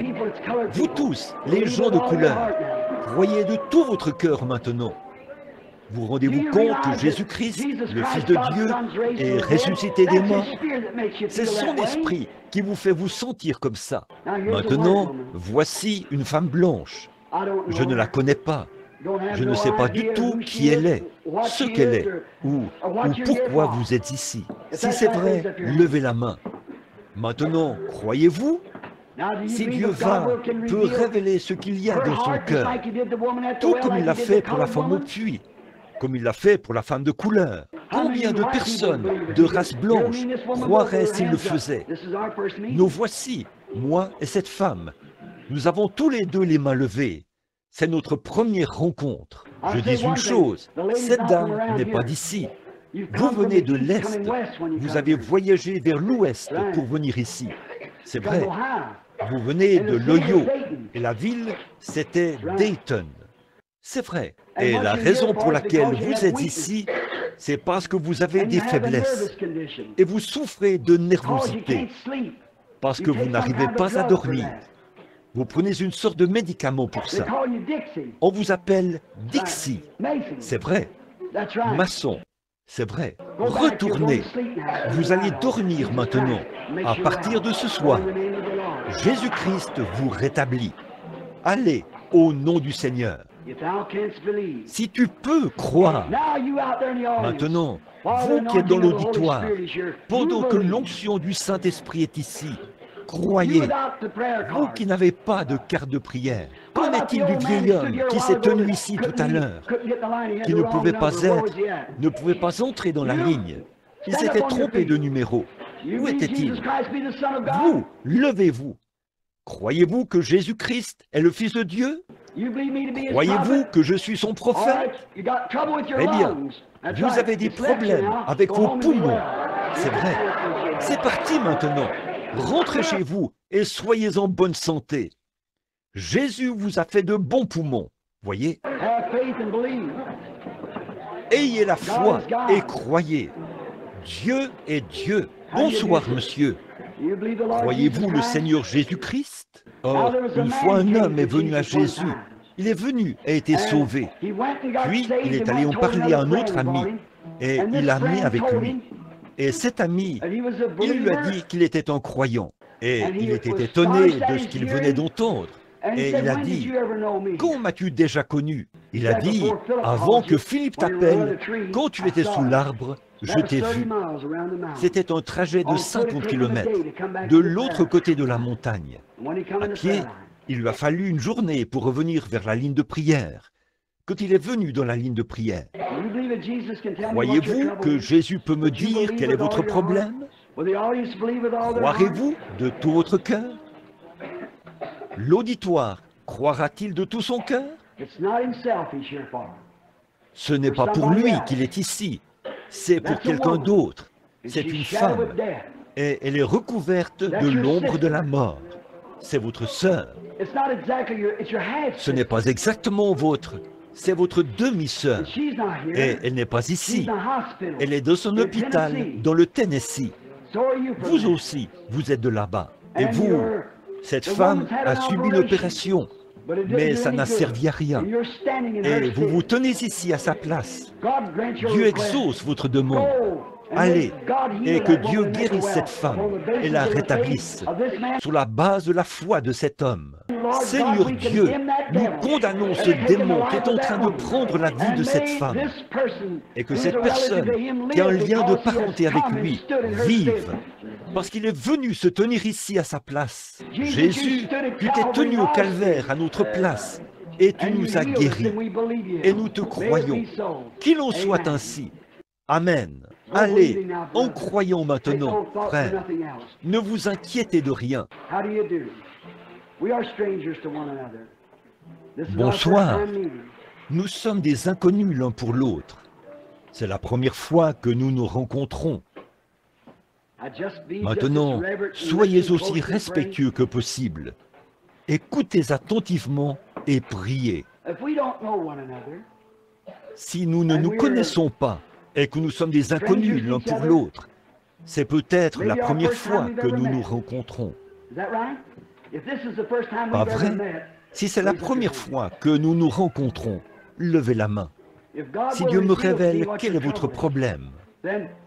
Vous tous, les gens de couleur, croyez de tout votre cœur maintenant. Vous rendez-vous compte que Jésus-Christ, le Fils de Dieu, est ressuscité des morts? C'est son esprit qui vous fait vous sentir comme ça. Maintenant, voici une femme blanche. Je ne la connais pas. Je ne sais pas du tout qui elle est, ce qu'elle est, ou pourquoi vous êtes ici. Si c'est vrai, levez la main. Maintenant, croyez-vous? Si Dieu peut révéler ce qu'il y a dans son cœur, tout comme il l'a fait pour la femme au puits, comme il l'a fait pour la femme de couleur. Combien de personnes de race blanche croiraient s'il le faisait? Nous voici, moi et cette femme. Nous avons tous les deux les mains levées. C'est notre première rencontre. Je dis une chose, cette dame n'est pas d'ici. Vous venez de l'Est. Vous avez voyagé vers l'Ouest pour venir ici. C'est vrai. Vous venez de l'Ohio. Et la ville, c'était Dayton. C'est vrai. Et la raison pour laquelle vous êtes ici, c'est parce que vous avez des faiblesses. Et vous souffrez de nervosité. Parce que vous n'arrivez pas à dormir. Vous prenez une sorte de médicament pour ça. On vous appelle Dixie. C'est vrai. Maçon. C'est vrai. Retournez. Vous allez dormir maintenant, à partir de ce soir. Jésus-Christ vous rétablit. Allez au nom du Seigneur. Si tu peux croire, maintenant, vous qui êtes dans l'auditoire, pendant que l'onction du Saint-Esprit est ici, croyez, vous qui n'avez pas de carte de prière, qu'en est-il du vieil homme qui s'est tenu ici tout à l'heure, qui ne pouvait pas entrer dans la ligne, il s'était trompé de numéro. Où était-il? Vous, levez-vous. Croyez-vous que Jésus-Christ est le Fils de Dieu? Croyez-vous que je suis son prophète? Eh bien, vous avez des problèmes avec vos poumons. C'est vrai. C'est parti maintenant. Rentrez chez vous et soyez en bonne santé. Jésus vous a fait de bons poumons. Voyez? Ayez la foi et croyez. Dieu est Dieu. Bonsoir, monsieur. Croyez-vous le Seigneur Jésus-Christ? Or, une fois un homme est venu à Jésus. Il est venu et a été sauvé. Puis, il est allé en parler à un autre ami. Et il l'a amené avec lui. Et cet ami, il lui a dit qu'il était un croyant. Et il était étonné de ce qu'il venait d'entendre. Et il a dit, « Quand m'as-tu déjà connu ?» Il a dit, « Avant que Philippe t'appelle, quand tu étais sous l'arbre, je t'ai vu. » C'était un trajet de 50 km, de l'autre côté de la montagne. À pied, il lui a fallu une journée pour revenir vers la ligne de prière. Quand il est venu dans la ligne de prière, croyez-vous que Jésus peut me dire quel est votre problème? Croirez-vous de tout votre cœur? L'auditoire croira-t-il de tout son cœur? Ce n'est pas pour lui qu'il est ici, c'est pour quelqu'un d'autre. C'est une femme, et elle est recouverte de l'ombre de la mort. C'est votre sœur. Ce n'est pas exactement votre, c'est votre demi-sœur. Et elle n'est pas ici. Elle est dans son hôpital, dans le Tennessee. Vous aussi, vous êtes de là-bas. Et vous, cette femme a subi une opération, mais ça n'a servi à rien. Et vous vous tenez ici à sa place. Dieu exauce votre demande. Allez, et que Dieu guérisse cette femme et la rétablisse sur la base de la foi de cet homme. Seigneur Dieu, nous condamnons ce démon qui est en train de prendre la vie de cette femme et que cette personne qui a un lien de parenté avec lui vive parce qu'il est venu se tenir ici à sa place. Jésus, tu t'es tenu au calvaire à notre place et tu nous as guéris et nous te croyons. Qu'il en soit ainsi. Amen. Allez, en croyant maintenant, frère, ne vous inquiétez de rien. Bonsoir. Nous sommes des inconnus l'un pour l'autre. C'est la première fois que nous nous rencontrons. Maintenant, soyez aussi respectueux que possible. Écoutez attentivement et priez. Si nous ne nous connaissons pas et que nous sommes des inconnus l'un pour l'autre, c'est peut-être la première fois que nous nous rencontrons. Pas vrai? Si c'est la première fois que nous nous rencontrons, levez la main. Si Dieu me révèle quel est votre problème,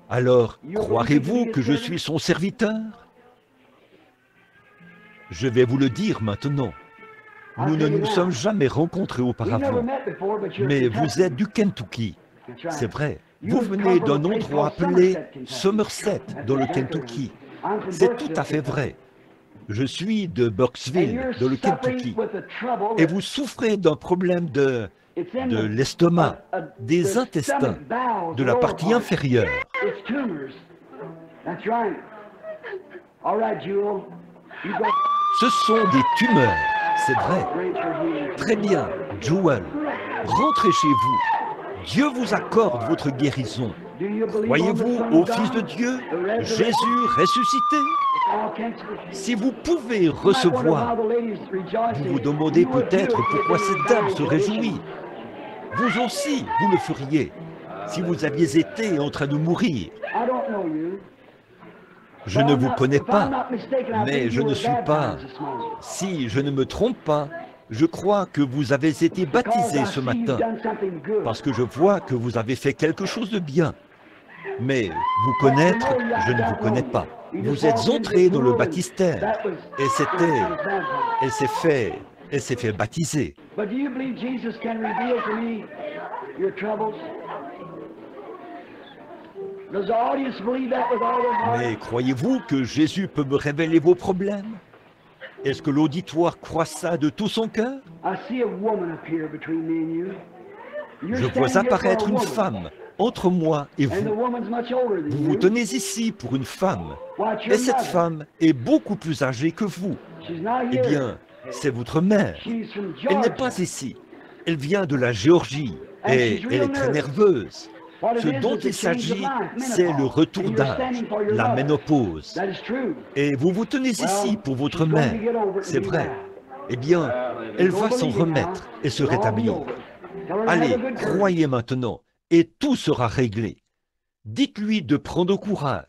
alors croirez-vous que je suis son serviteur? Je vais vous le dire maintenant. Nous ne nous sommes jamais rencontrés auparavant, mais vous êtes du Kentucky. C'est vrai. Vous venez d'un endroit appelé Somerset, dans le Kentucky. C'est tout à fait vrai. Je suis de Burkesville, dans le Kentucky. Et vous souffrez d'un problème de l'estomac, des intestins, de la partie inférieure. Ce sont des tumeurs, c'est vrai. Très bien, Joel, rentrez chez vous. Dieu vous accorde votre guérison. Croyez-vous au Fils de Dieu, Jésus ressuscité? Si vous pouvez recevoir, vous vous demandez peut-être pourquoi cette dame se réjouit. Vous aussi, vous le feriez, si vous aviez été en train de mourir. Je ne vous connais pas, mais je ne suis pas. Si je ne me trompe pas, je crois que vous avez été baptisé ce matin, parce que je vois que vous avez fait quelque chose de bien. Mais vous connaître, je ne vous connais pas. Vous êtes entré dans le baptistère, et s'est fait baptiser. Mais croyez-vous que Jésus peut me révéler vos problèmes? Est-ce que l'auditoire croit ça de tout son cœur? Je vois apparaître une femme entre moi et vous. Vous vous tenez ici pour une femme, et cette femme est beaucoup plus âgée que vous. Eh bien, c'est votre mère. Elle n'est pas ici. Elle vient de la Géorgie, et elle est très nerveuse. Ce dont il s'agit, c'est le retour d'âge, la ménopause. Et vous vous tenez ici pour votre mère, c'est vrai. Eh bien, elle va s'en remettre et se rétablir. Allez, croyez maintenant, et tout sera réglé. Dites-lui de prendre courage.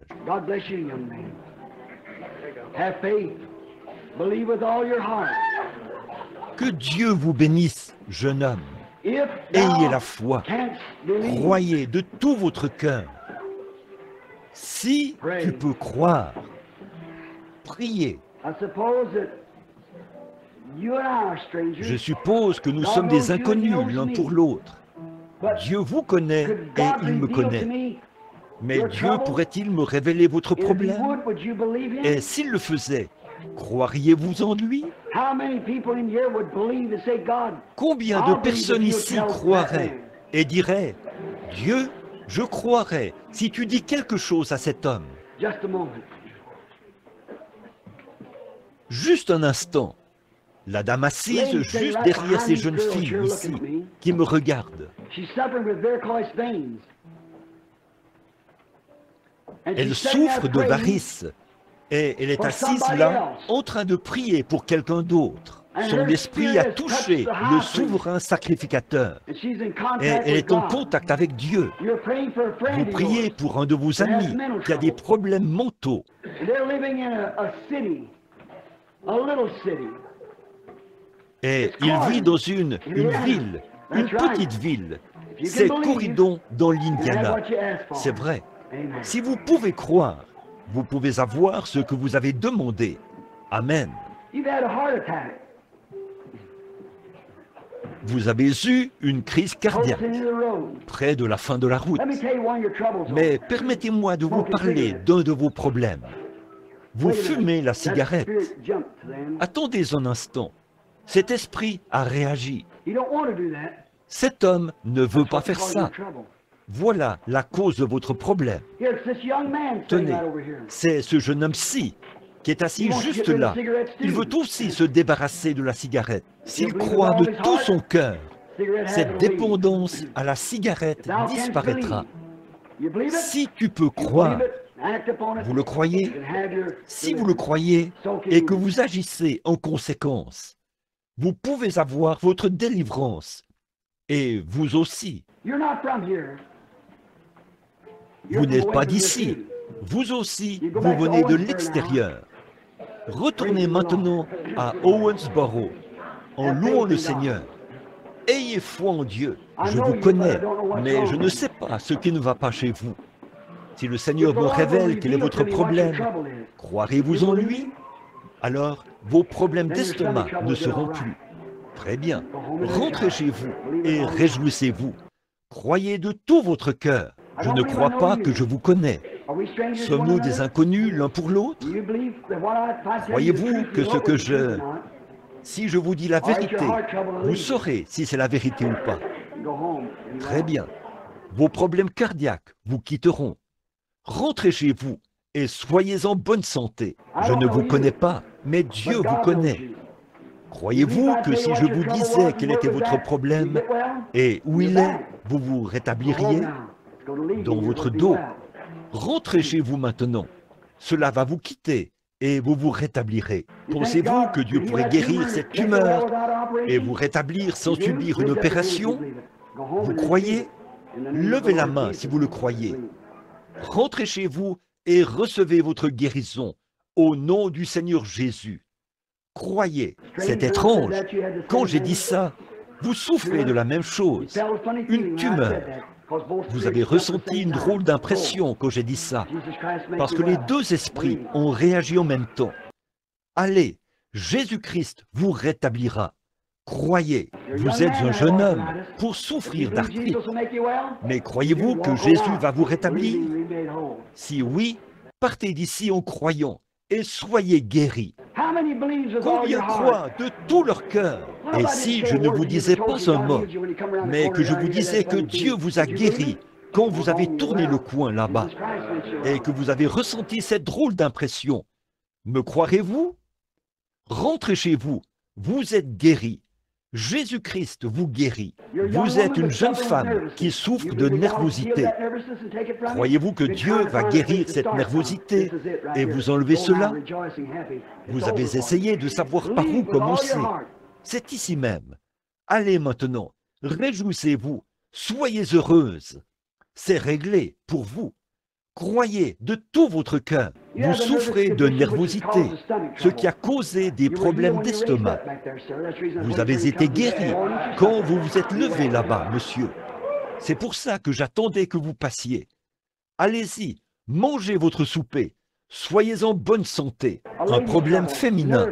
Que Dieu vous bénisse, jeune homme. Ayez la foi. Croyez de tout votre cœur. Si tu peux croire, priez. Je suppose que nous sommes des inconnus l'un pour l'autre. Dieu vous connaît et il me connaît. Mais Dieu pourrait-il me révéler votre problème? Et s'il le faisait, croiriez-vous en lui? Combien de personnes ici croiraient et diraient, Dieu, je croirais si tu dis quelque chose à cet homme? Juste un instant. La dame assise juste derrière ces jeunes filles ici, qui me regardent. Elle souffre de varices et elle est assise là en train de prier pour quelqu'un d'autre. Son esprit a touché le souverain sacrificateur et elle est en contact avec Dieu. Vous priez pour un de vos amis qui a des problèmes mentaux. Et il vit dans une ville, une petite ville. C'est Corridon dans l'Indiana. C'est vrai. Si vous pouvez croire, vous pouvez avoir ce que vous avez demandé. Amen. Vous avez eu une crise cardiaque près de la fin de la route. Mais permettez-moi de vous parler d'un de vos problèmes. Vous fumez la cigarette. Attendez un instant. Cet esprit a réagi. Cet homme ne veut pas faire ça. Voilà la cause de votre problème. Tenez, c'est ce jeune homme-ci qui est assis juste là. Il veut aussi se débarrasser de la cigarette. S'il croit de tout son cœur, cette dépendance à la cigarette disparaîtra. Si tu peux croire, Vous le croyez? Si vous le croyez et que vous agissez en conséquence, vous pouvez avoir votre délivrance. Et vous aussi. Vous n'êtes pas d'ici. Vous aussi, vous venez de l'extérieur. Retournez maintenant à Owensboro en louant le Seigneur. Ayez foi en Dieu. Je vous connais, mais je ne sais pas ce qui ne va pas chez vous. Si le Seigneur me révèle quel est votre problème, croirez-vous en lui? Alors, vos problèmes d'estomac ne seront plus. Très bien. Rentrez chez vous et réjouissez-vous. Croyez de tout votre cœur. Je ne crois pas que je vous connais. Sommes-nous des inconnus l'un pour l'autre? Croyez-vous que ce que je... Si je vous dis la vérité, vous saurez si c'est la vérité ou pas. Très bien. Vos problèmes cardiaques vous quitteront. Rentrez chez vous et soyez en bonne santé. Je ne vous connais pas, mais Dieu vous connaît. Croyez-vous que si je vous disais quel était votre problème et où il est, vous vous rétabliriez dans votre dos? Rentrez chez vous maintenant. Cela va vous quitter et vous vous rétablirez. Pensez-vous que Dieu pourrait guérir cette tumeur et vous rétablir sans subir une opération? Vous croyez? Levez la main si vous le croyez. Rentrez chez vous et recevez votre guérison au nom du Seigneur Jésus. Croyez, c'est étrange. Quand j'ai dit ça, vous souffrez de la même chose, une tumeur. Vous avez ressenti une drôle d'impression quand j'ai dit ça, parce que les deux esprits ont réagi en même temps. Allez, Jésus-Christ vous rétablira. Croyez, vous êtes un jeune homme pour souffrir d'arthrite. Mais croyez-vous que Jésus va vous rétablir? Si oui, partez d'ici en croyant et soyez guéris. Combien croient de tout leur cœur? Et si je ne vous disais pas un mot, mais que je vous disais que Dieu vous a guéri quand vous avez tourné le coin là-bas et que vous avez ressenti cette drôle d'impression, me croirez-vous? Rentrez chez vous, vous êtes guéris. Jésus-Christ vous guérit. Vous êtes une jeune femme qui souffre de nervosité. Croyez-vous que Dieu va guérir cette nervosité et vous enlever cela? Vous avez essayé de savoir par où commencer. C'est ici même. Allez maintenant, réjouissez-vous, soyez heureuse. C'est réglé pour vous. Croyez de tout votre cœur. Vous souffrez de nervosité, ce qui a causé des problèmes d'estomac. Vous avez été guéri quand vous vous êtes levé là-bas, monsieur. C'est pour ça que j'attendais que vous passiez. Allez-y, mangez votre souper. Soyez en bonne santé. Un problème féminin.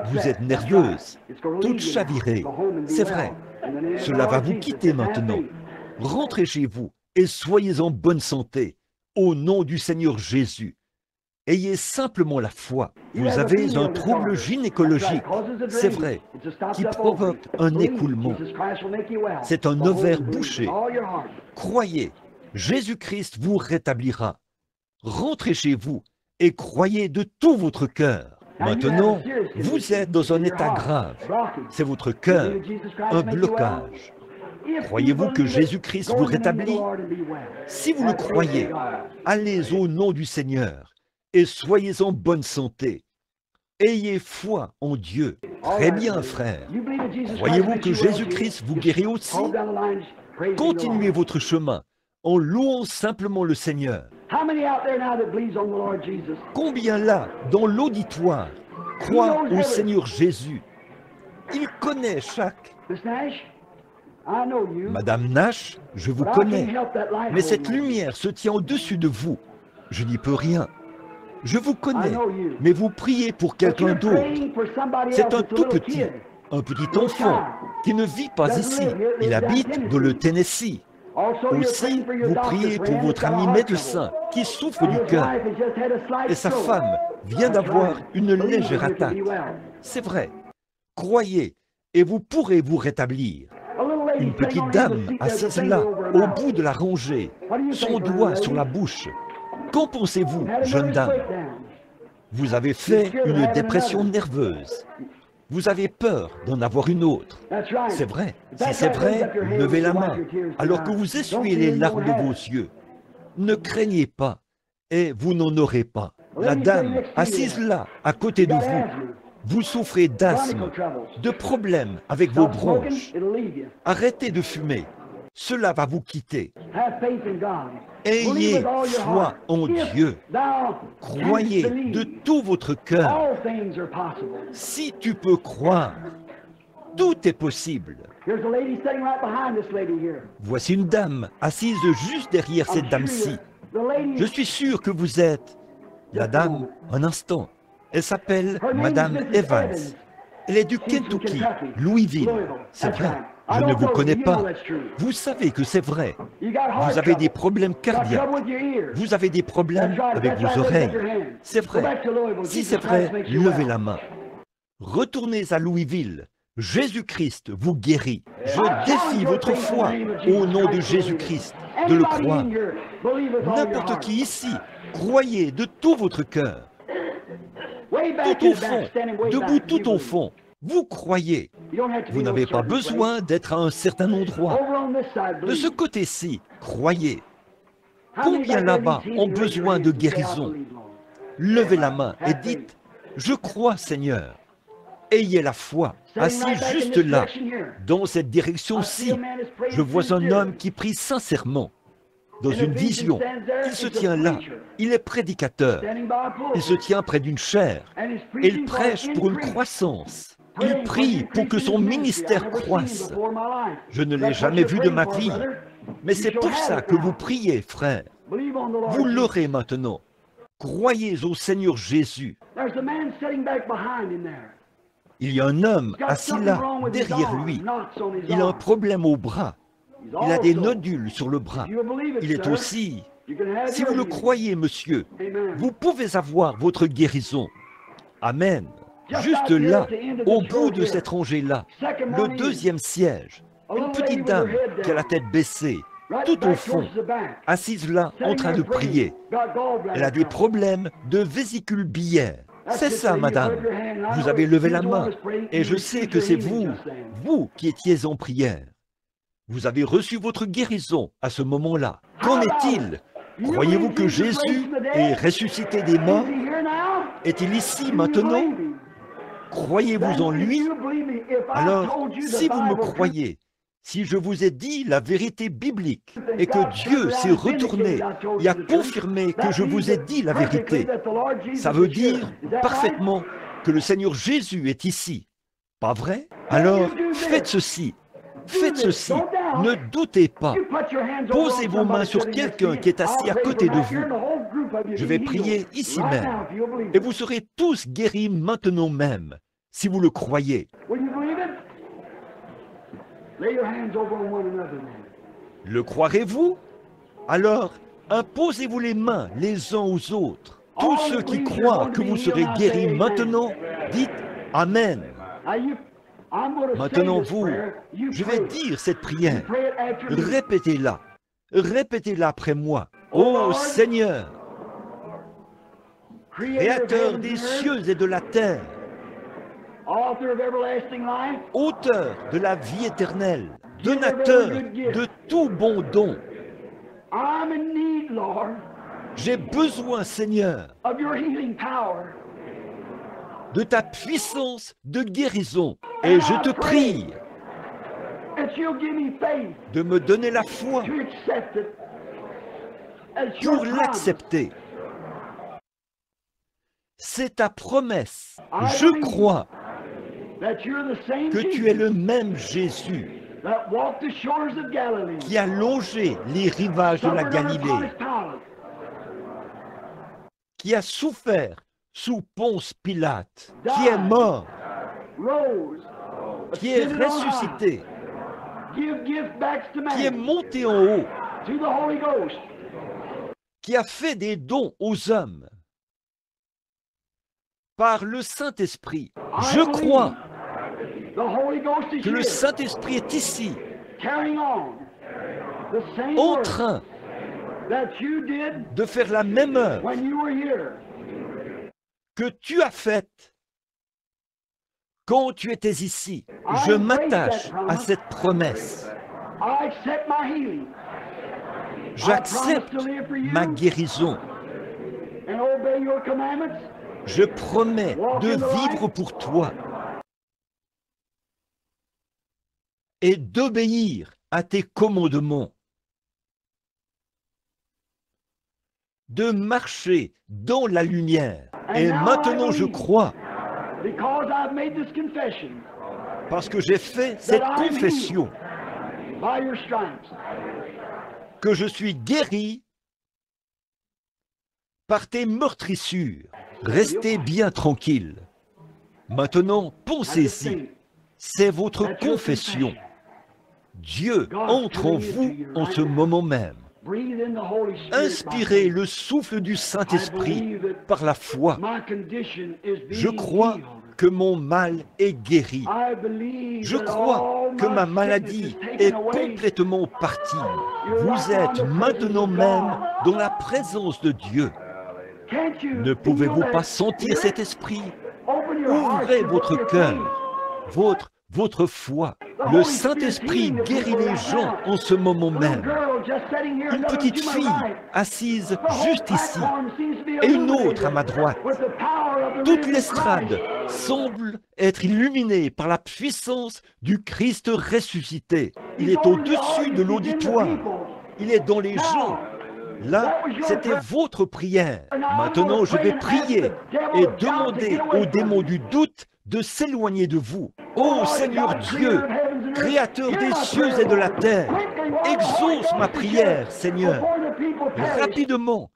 Vous êtes nerveuse, toute chavirée. C'est vrai. Cela va vous quitter maintenant. Rentrez chez vous et soyez en bonne santé. Au nom du Seigneur Jésus, ayez simplement la foi. Vous avez un trouble gynécologique, c'est vrai, qui provoque un écoulement. C'est un ovaire bouché. Croyez, Jésus-Christ vous rétablira. Rentrez chez vous et croyez de tout votre cœur. Maintenant, vous êtes dans un état grave. C'est votre cœur, un blocage. Croyez-vous que Jésus-Christ vous rétablit? Si vous le croyez, allez au nom du Seigneur et soyez en bonne santé. Ayez foi en Dieu. Très bien, frère. Croyez-vous que Jésus-Christ vous guérit aussi? Continuez votre chemin en louant simplement le Seigneur. Combien là, dans l'auditoire, croient au Seigneur Jésus? Il connaît chaque... Madame Nash, je vous connais, mais cette lumière se tient au-dessus de vous. Je n'y peux rien. Je vous connais, mais vous priez pour quelqu'un d'autre. C'est un tout petit, un petit enfant qui ne vit pas ici. Il habite dans le Tennessee. Aussi, vous priez pour votre ami médecin qui souffre du cœur. Et sa femme vient d'avoir une légère attaque. C'est vrai. Croyez et vous pourrez vous rétablir. Une petite dame assise là, au bout de la rangée, son doigt sur la bouche. Qu'en pensez-vous, jeune dame? Vous avez fait une dépression nerveuse. Vous avez peur d'en avoir une autre. C'est vrai. Si c'est vrai, levez la main, alors que vous essuyez les larmes de vos yeux. Ne craignez pas et vous n'en aurez pas. La dame assise là, à côté de vous souffrez d'asthme, de problèmes avec vos bronches. Arrêtez de fumer, cela va vous quitter. Ayez foi en Dieu. Croyez de tout votre cœur. Si tu peux croire, tout est possible. Voici une dame assise juste derrière cette dame-ci. Je suis sûr que vous êtes la dame, un instant. Elle s'appelle Madame Evans. Elle est du Kentucky, Louisville. C'est vrai, je ne vous connais pas. Vous savez que c'est vrai. Vous avez des problèmes cardiaques. Vous avez des problèmes avec vos oreilles. C'est vrai. Si c'est vrai, levez la main. Retournez à Louisville. Jésus-Christ vous guérit. Je défie votre foi au nom de Jésus-Christ de le croire. N'importe qui ici, croyez de tout votre cœur. Tout au fond, debout tout au fond, vous croyez. Vous n'avez pas besoin d'être à un certain endroit. De ce côté-ci, croyez. Combien là-bas ont besoin de guérison? Levez la main et dites, je crois Seigneur. Ayez la foi, assis juste là, dans cette direction-ci. Je vois un homme qui prie sincèrement. Dans une vision, il se tient là, il est prédicateur, il se tient près d'une chaire, et il prêche pour une croissance. Il prie pour que son ministère croisse. Je ne l'ai jamais vu de ma vie, mais c'est pour ça que vous priez, frère. Vous l'aurez maintenant. Croyez au Seigneur Jésus. Il y a un homme assis là, derrière lui. Il a un problème au bras. Il a des nodules sur le bras. Il est aussi... Si vous le croyez, monsieur, vous pouvez avoir votre guérison. Amen. Juste là, au bout de cette rangée-là, le deuxième siège, une petite dame qui a la tête baissée, tout au fond, assise là, en train de prier. Elle a des problèmes de vésicule biliaire. C'est ça, madame. Vous avez levé la main, et je sais que c'est vous, vous qui étiez en prière. Vous avez reçu votre guérison à ce moment-là. Qu'en est-il? Croyez-vous que Jésus est ressuscité des morts? Est-il ici maintenant? Croyez-vous en lui? Alors, si vous me croyez, si je vous ai dit la vérité biblique et que Dieu s'est retourné et a confirmé que je vous ai dit la vérité, ça veut dire parfaitement que le Seigneur Jésus est ici. Pas vrai? Alors, faites ceci. Faites ceci, ne doutez pas. Posez vos mains sur quelqu'un qui est assis à côté de vous. Je vais prier ici même. Et vous serez tous guéris maintenant même, si vous le croyez. Le croirez-vous? Alors, imposez-vous les mains les uns aux autres. Tous ceux qui croient que vous serez guéris maintenant, dites Amen. Maintenant, vous, je vais dire cette prière. Répétez-la. Répétez-la après moi. Ô Seigneur, Créateur des cieux et de la terre, Auteur de la vie éternelle, donateur de tout bon don, j'ai besoin, Seigneur, de ta puissance de guérison. Et je te prie de me donner la foi pour l'accepter. C'est ta promesse. Je crois que tu es le même Jésus qui a longé les rivages de la Galilée, qui a souffert sous Ponce Pilate, qui est mort, qui est ressuscité, qui est monté en haut, qui a fait des dons aux hommes par le Saint-Esprit. Je crois que le Saint-Esprit est ici, en train de faire la même œuvre que tu as faite quand tu étais ici. Je m'attache à cette promesse. J'accepte ma guérison. Je promets de vivre pour toi et d'obéir à tes commandements, de marcher dans la lumière. Et maintenant je crois, parce que j'ai fait cette confession, que je suis guéri par tes meurtrissures. Restez bien tranquille. Maintenant, pensez-y. C'est votre confession. Dieu entre en vous en ce moment même. Inspirez le souffle du Saint-Esprit par la foi. Je crois que mon mal est guéri. Je crois que ma maladie est complètement partie. Vous êtes maintenant même dans la présence de Dieu. Ne pouvez-vous pas sentir cet esprit? Ouvrez votre cœur, votre foi. Le Saint-Esprit guérit les gens en ce moment même. Une petite fille assise juste ici et une autre à ma droite. Toute l'estrade semble être illuminée par la puissance du Christ ressuscité. Il est au-dessus de l'auditoire. Il est dans les gens. Là, c'était votre prière. Maintenant, je vais prier et demander aux démons du doute de s'éloigner de vous. Ô Seigneur Dieu, Créateur des cieux et de la terre, exauce ma prière, Seigneur. Rapidement,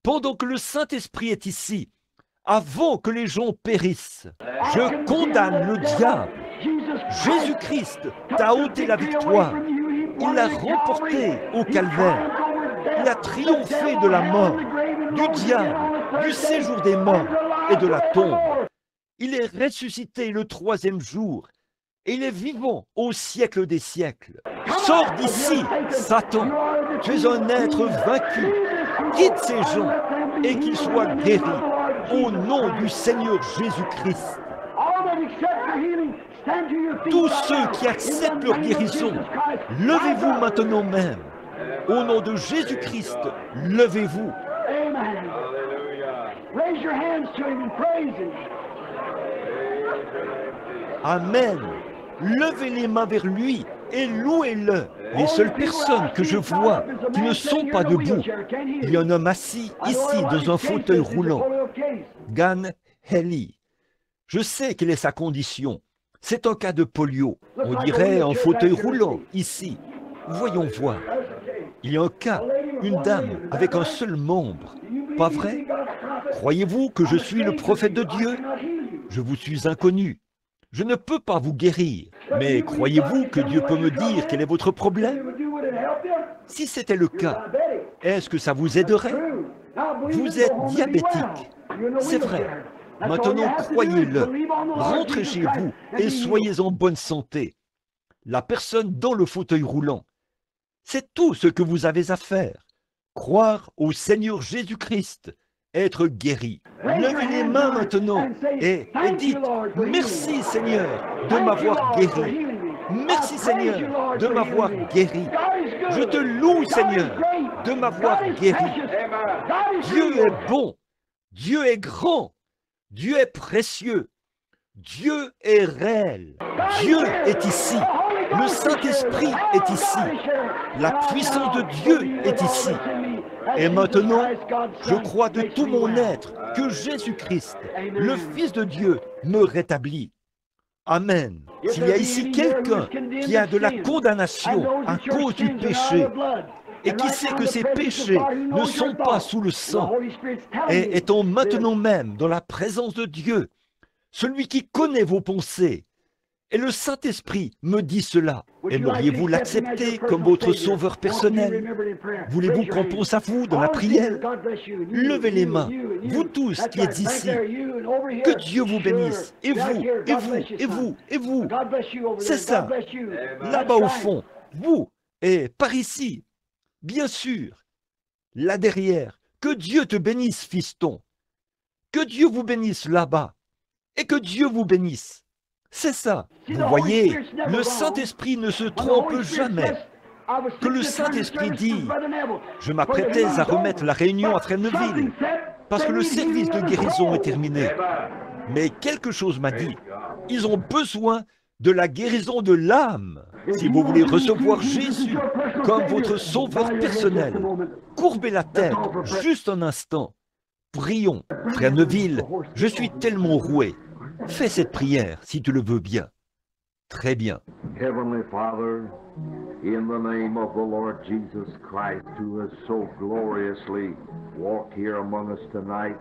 pendant que le Saint-Esprit est ici, avant que les gens périssent, je condamne le diable. Jésus-Christ t'a ôté la victoire. Il l'a remporté au calvaire. Il a triomphé de la mort, du diable, du séjour des morts et de la tombe. Il est ressuscité le troisième jour et il est vivant au siècle des siècles. Sors d'ici, Satan. Tu es un être vaincu. Quitte ces gens et qu'ils soient guéris au nom du Seigneur Jésus-Christ. Tous ceux qui acceptent leur guérison, levez-vous maintenant même. Au nom de Jésus-Christ, levez-vous. Amen. Levez les mains vers lui et louez-le. Les seules personnes que je vois qui ne sont pas debout, il y a un homme assis ici dans un fauteuil roulant. Gan Heli. Je sais quelle est sa condition. C'est un cas de polio. On dirait un fauteuil roulant ici. Voyons voir. Il y a un cas, une dame avec un seul membre. Pas vrai? Croyez-vous que je suis le prophète de Dieu? Je vous suis inconnu. Je ne peux pas vous guérir. Mais croyez-vous que Dieu peut me dire quel est votre problème? Si c'était le cas, est-ce que ça vous aiderait? Vous êtes diabétique. C'est vrai. Maintenant, croyez-le. Rentrez chez vous et soyez en bonne santé. La personne dans le fauteuil roulant. C'est tout ce que vous avez à faire. Croire au Seigneur Jésus-Christ, être guéri. Levez les mains maintenant et dites « Merci Seigneur de m'avoir guéri. Merci Seigneur de m'avoir guéri. Je te loue Seigneur de m'avoir guéri. Dieu est bon, Dieu est grand, Dieu est précieux, Dieu est réel, Dieu est ici. Le Saint-Esprit est ici. La puissance de Dieu est ici. Et maintenant, je crois de tout mon être que Jésus-Christ, le Fils de Dieu, me rétablit. Amen. S'il y a ici quelqu'un qui a de la condamnation à cause du péché et qui sait que ses péchés ne sont pas sous le sang et étant maintenant même dans la présence de Dieu, celui qui connaît vos pensées, et le Saint-Esprit me dit cela. Aimeriez-vous l'accepter comme votre sauveur personnel? Voulez-vous qu'on pense à vous dans la prière? Levez les mains, vous tous qui êtes ici. Que Dieu vous bénisse. Et vous, et vous, et vous, et vous. C'est ça. Là-bas au fond, vous, et par ici. Bien sûr. Là derrière. Que Dieu te bénisse, fiston. Que Dieu vous bénisse là-bas. Et que Dieu vous bénisse. C'est ça. Vous voyez, le Saint-Esprit ne se trompe jamais. Que le Saint-Esprit dit, je m'apprêtais à remettre la réunion à Fresneville. parce que le service de guérison est terminé. Mais quelque chose m'a dit, ils ont besoin de la guérison de l'âme. Si vous voulez recevoir Jésus comme votre sauveur personnel, courbez la tête juste un instant. Prions. Frère Neville, je suis tellement roué. Fais cette prière si tu le veux bien. Très bien. Heavenly Father, in the name of the Lord Jesus Christ, who has so gloriously walked here among us tonight,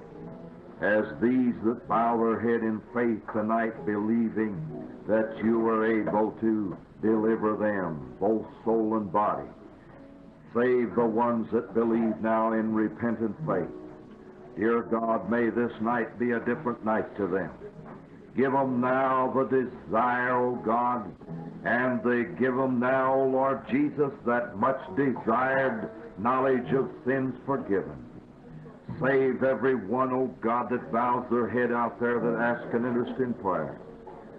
as these that bow their head in faith tonight, believing that you are able to deliver them, both soul and body. Save the ones that believe now in repentant faith. Dear God, may this night be a different night to them. Give them now the desire, O God, and they give them now, O Lord Jesus, that much desired knowledge of sins forgiven. Save every one, O God, that bows their head out there that asks an interest in prayer.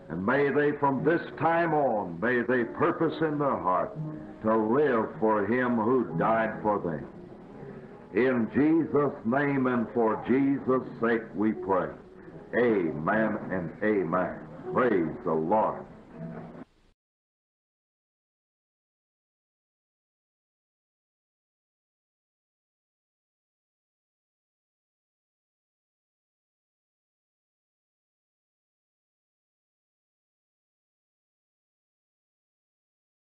And may they from this time on, may they purpose in their heart to live for Him who died for them. In Jesus' name and for Jesus' sake we pray. Amen and amen. Praise the Lord.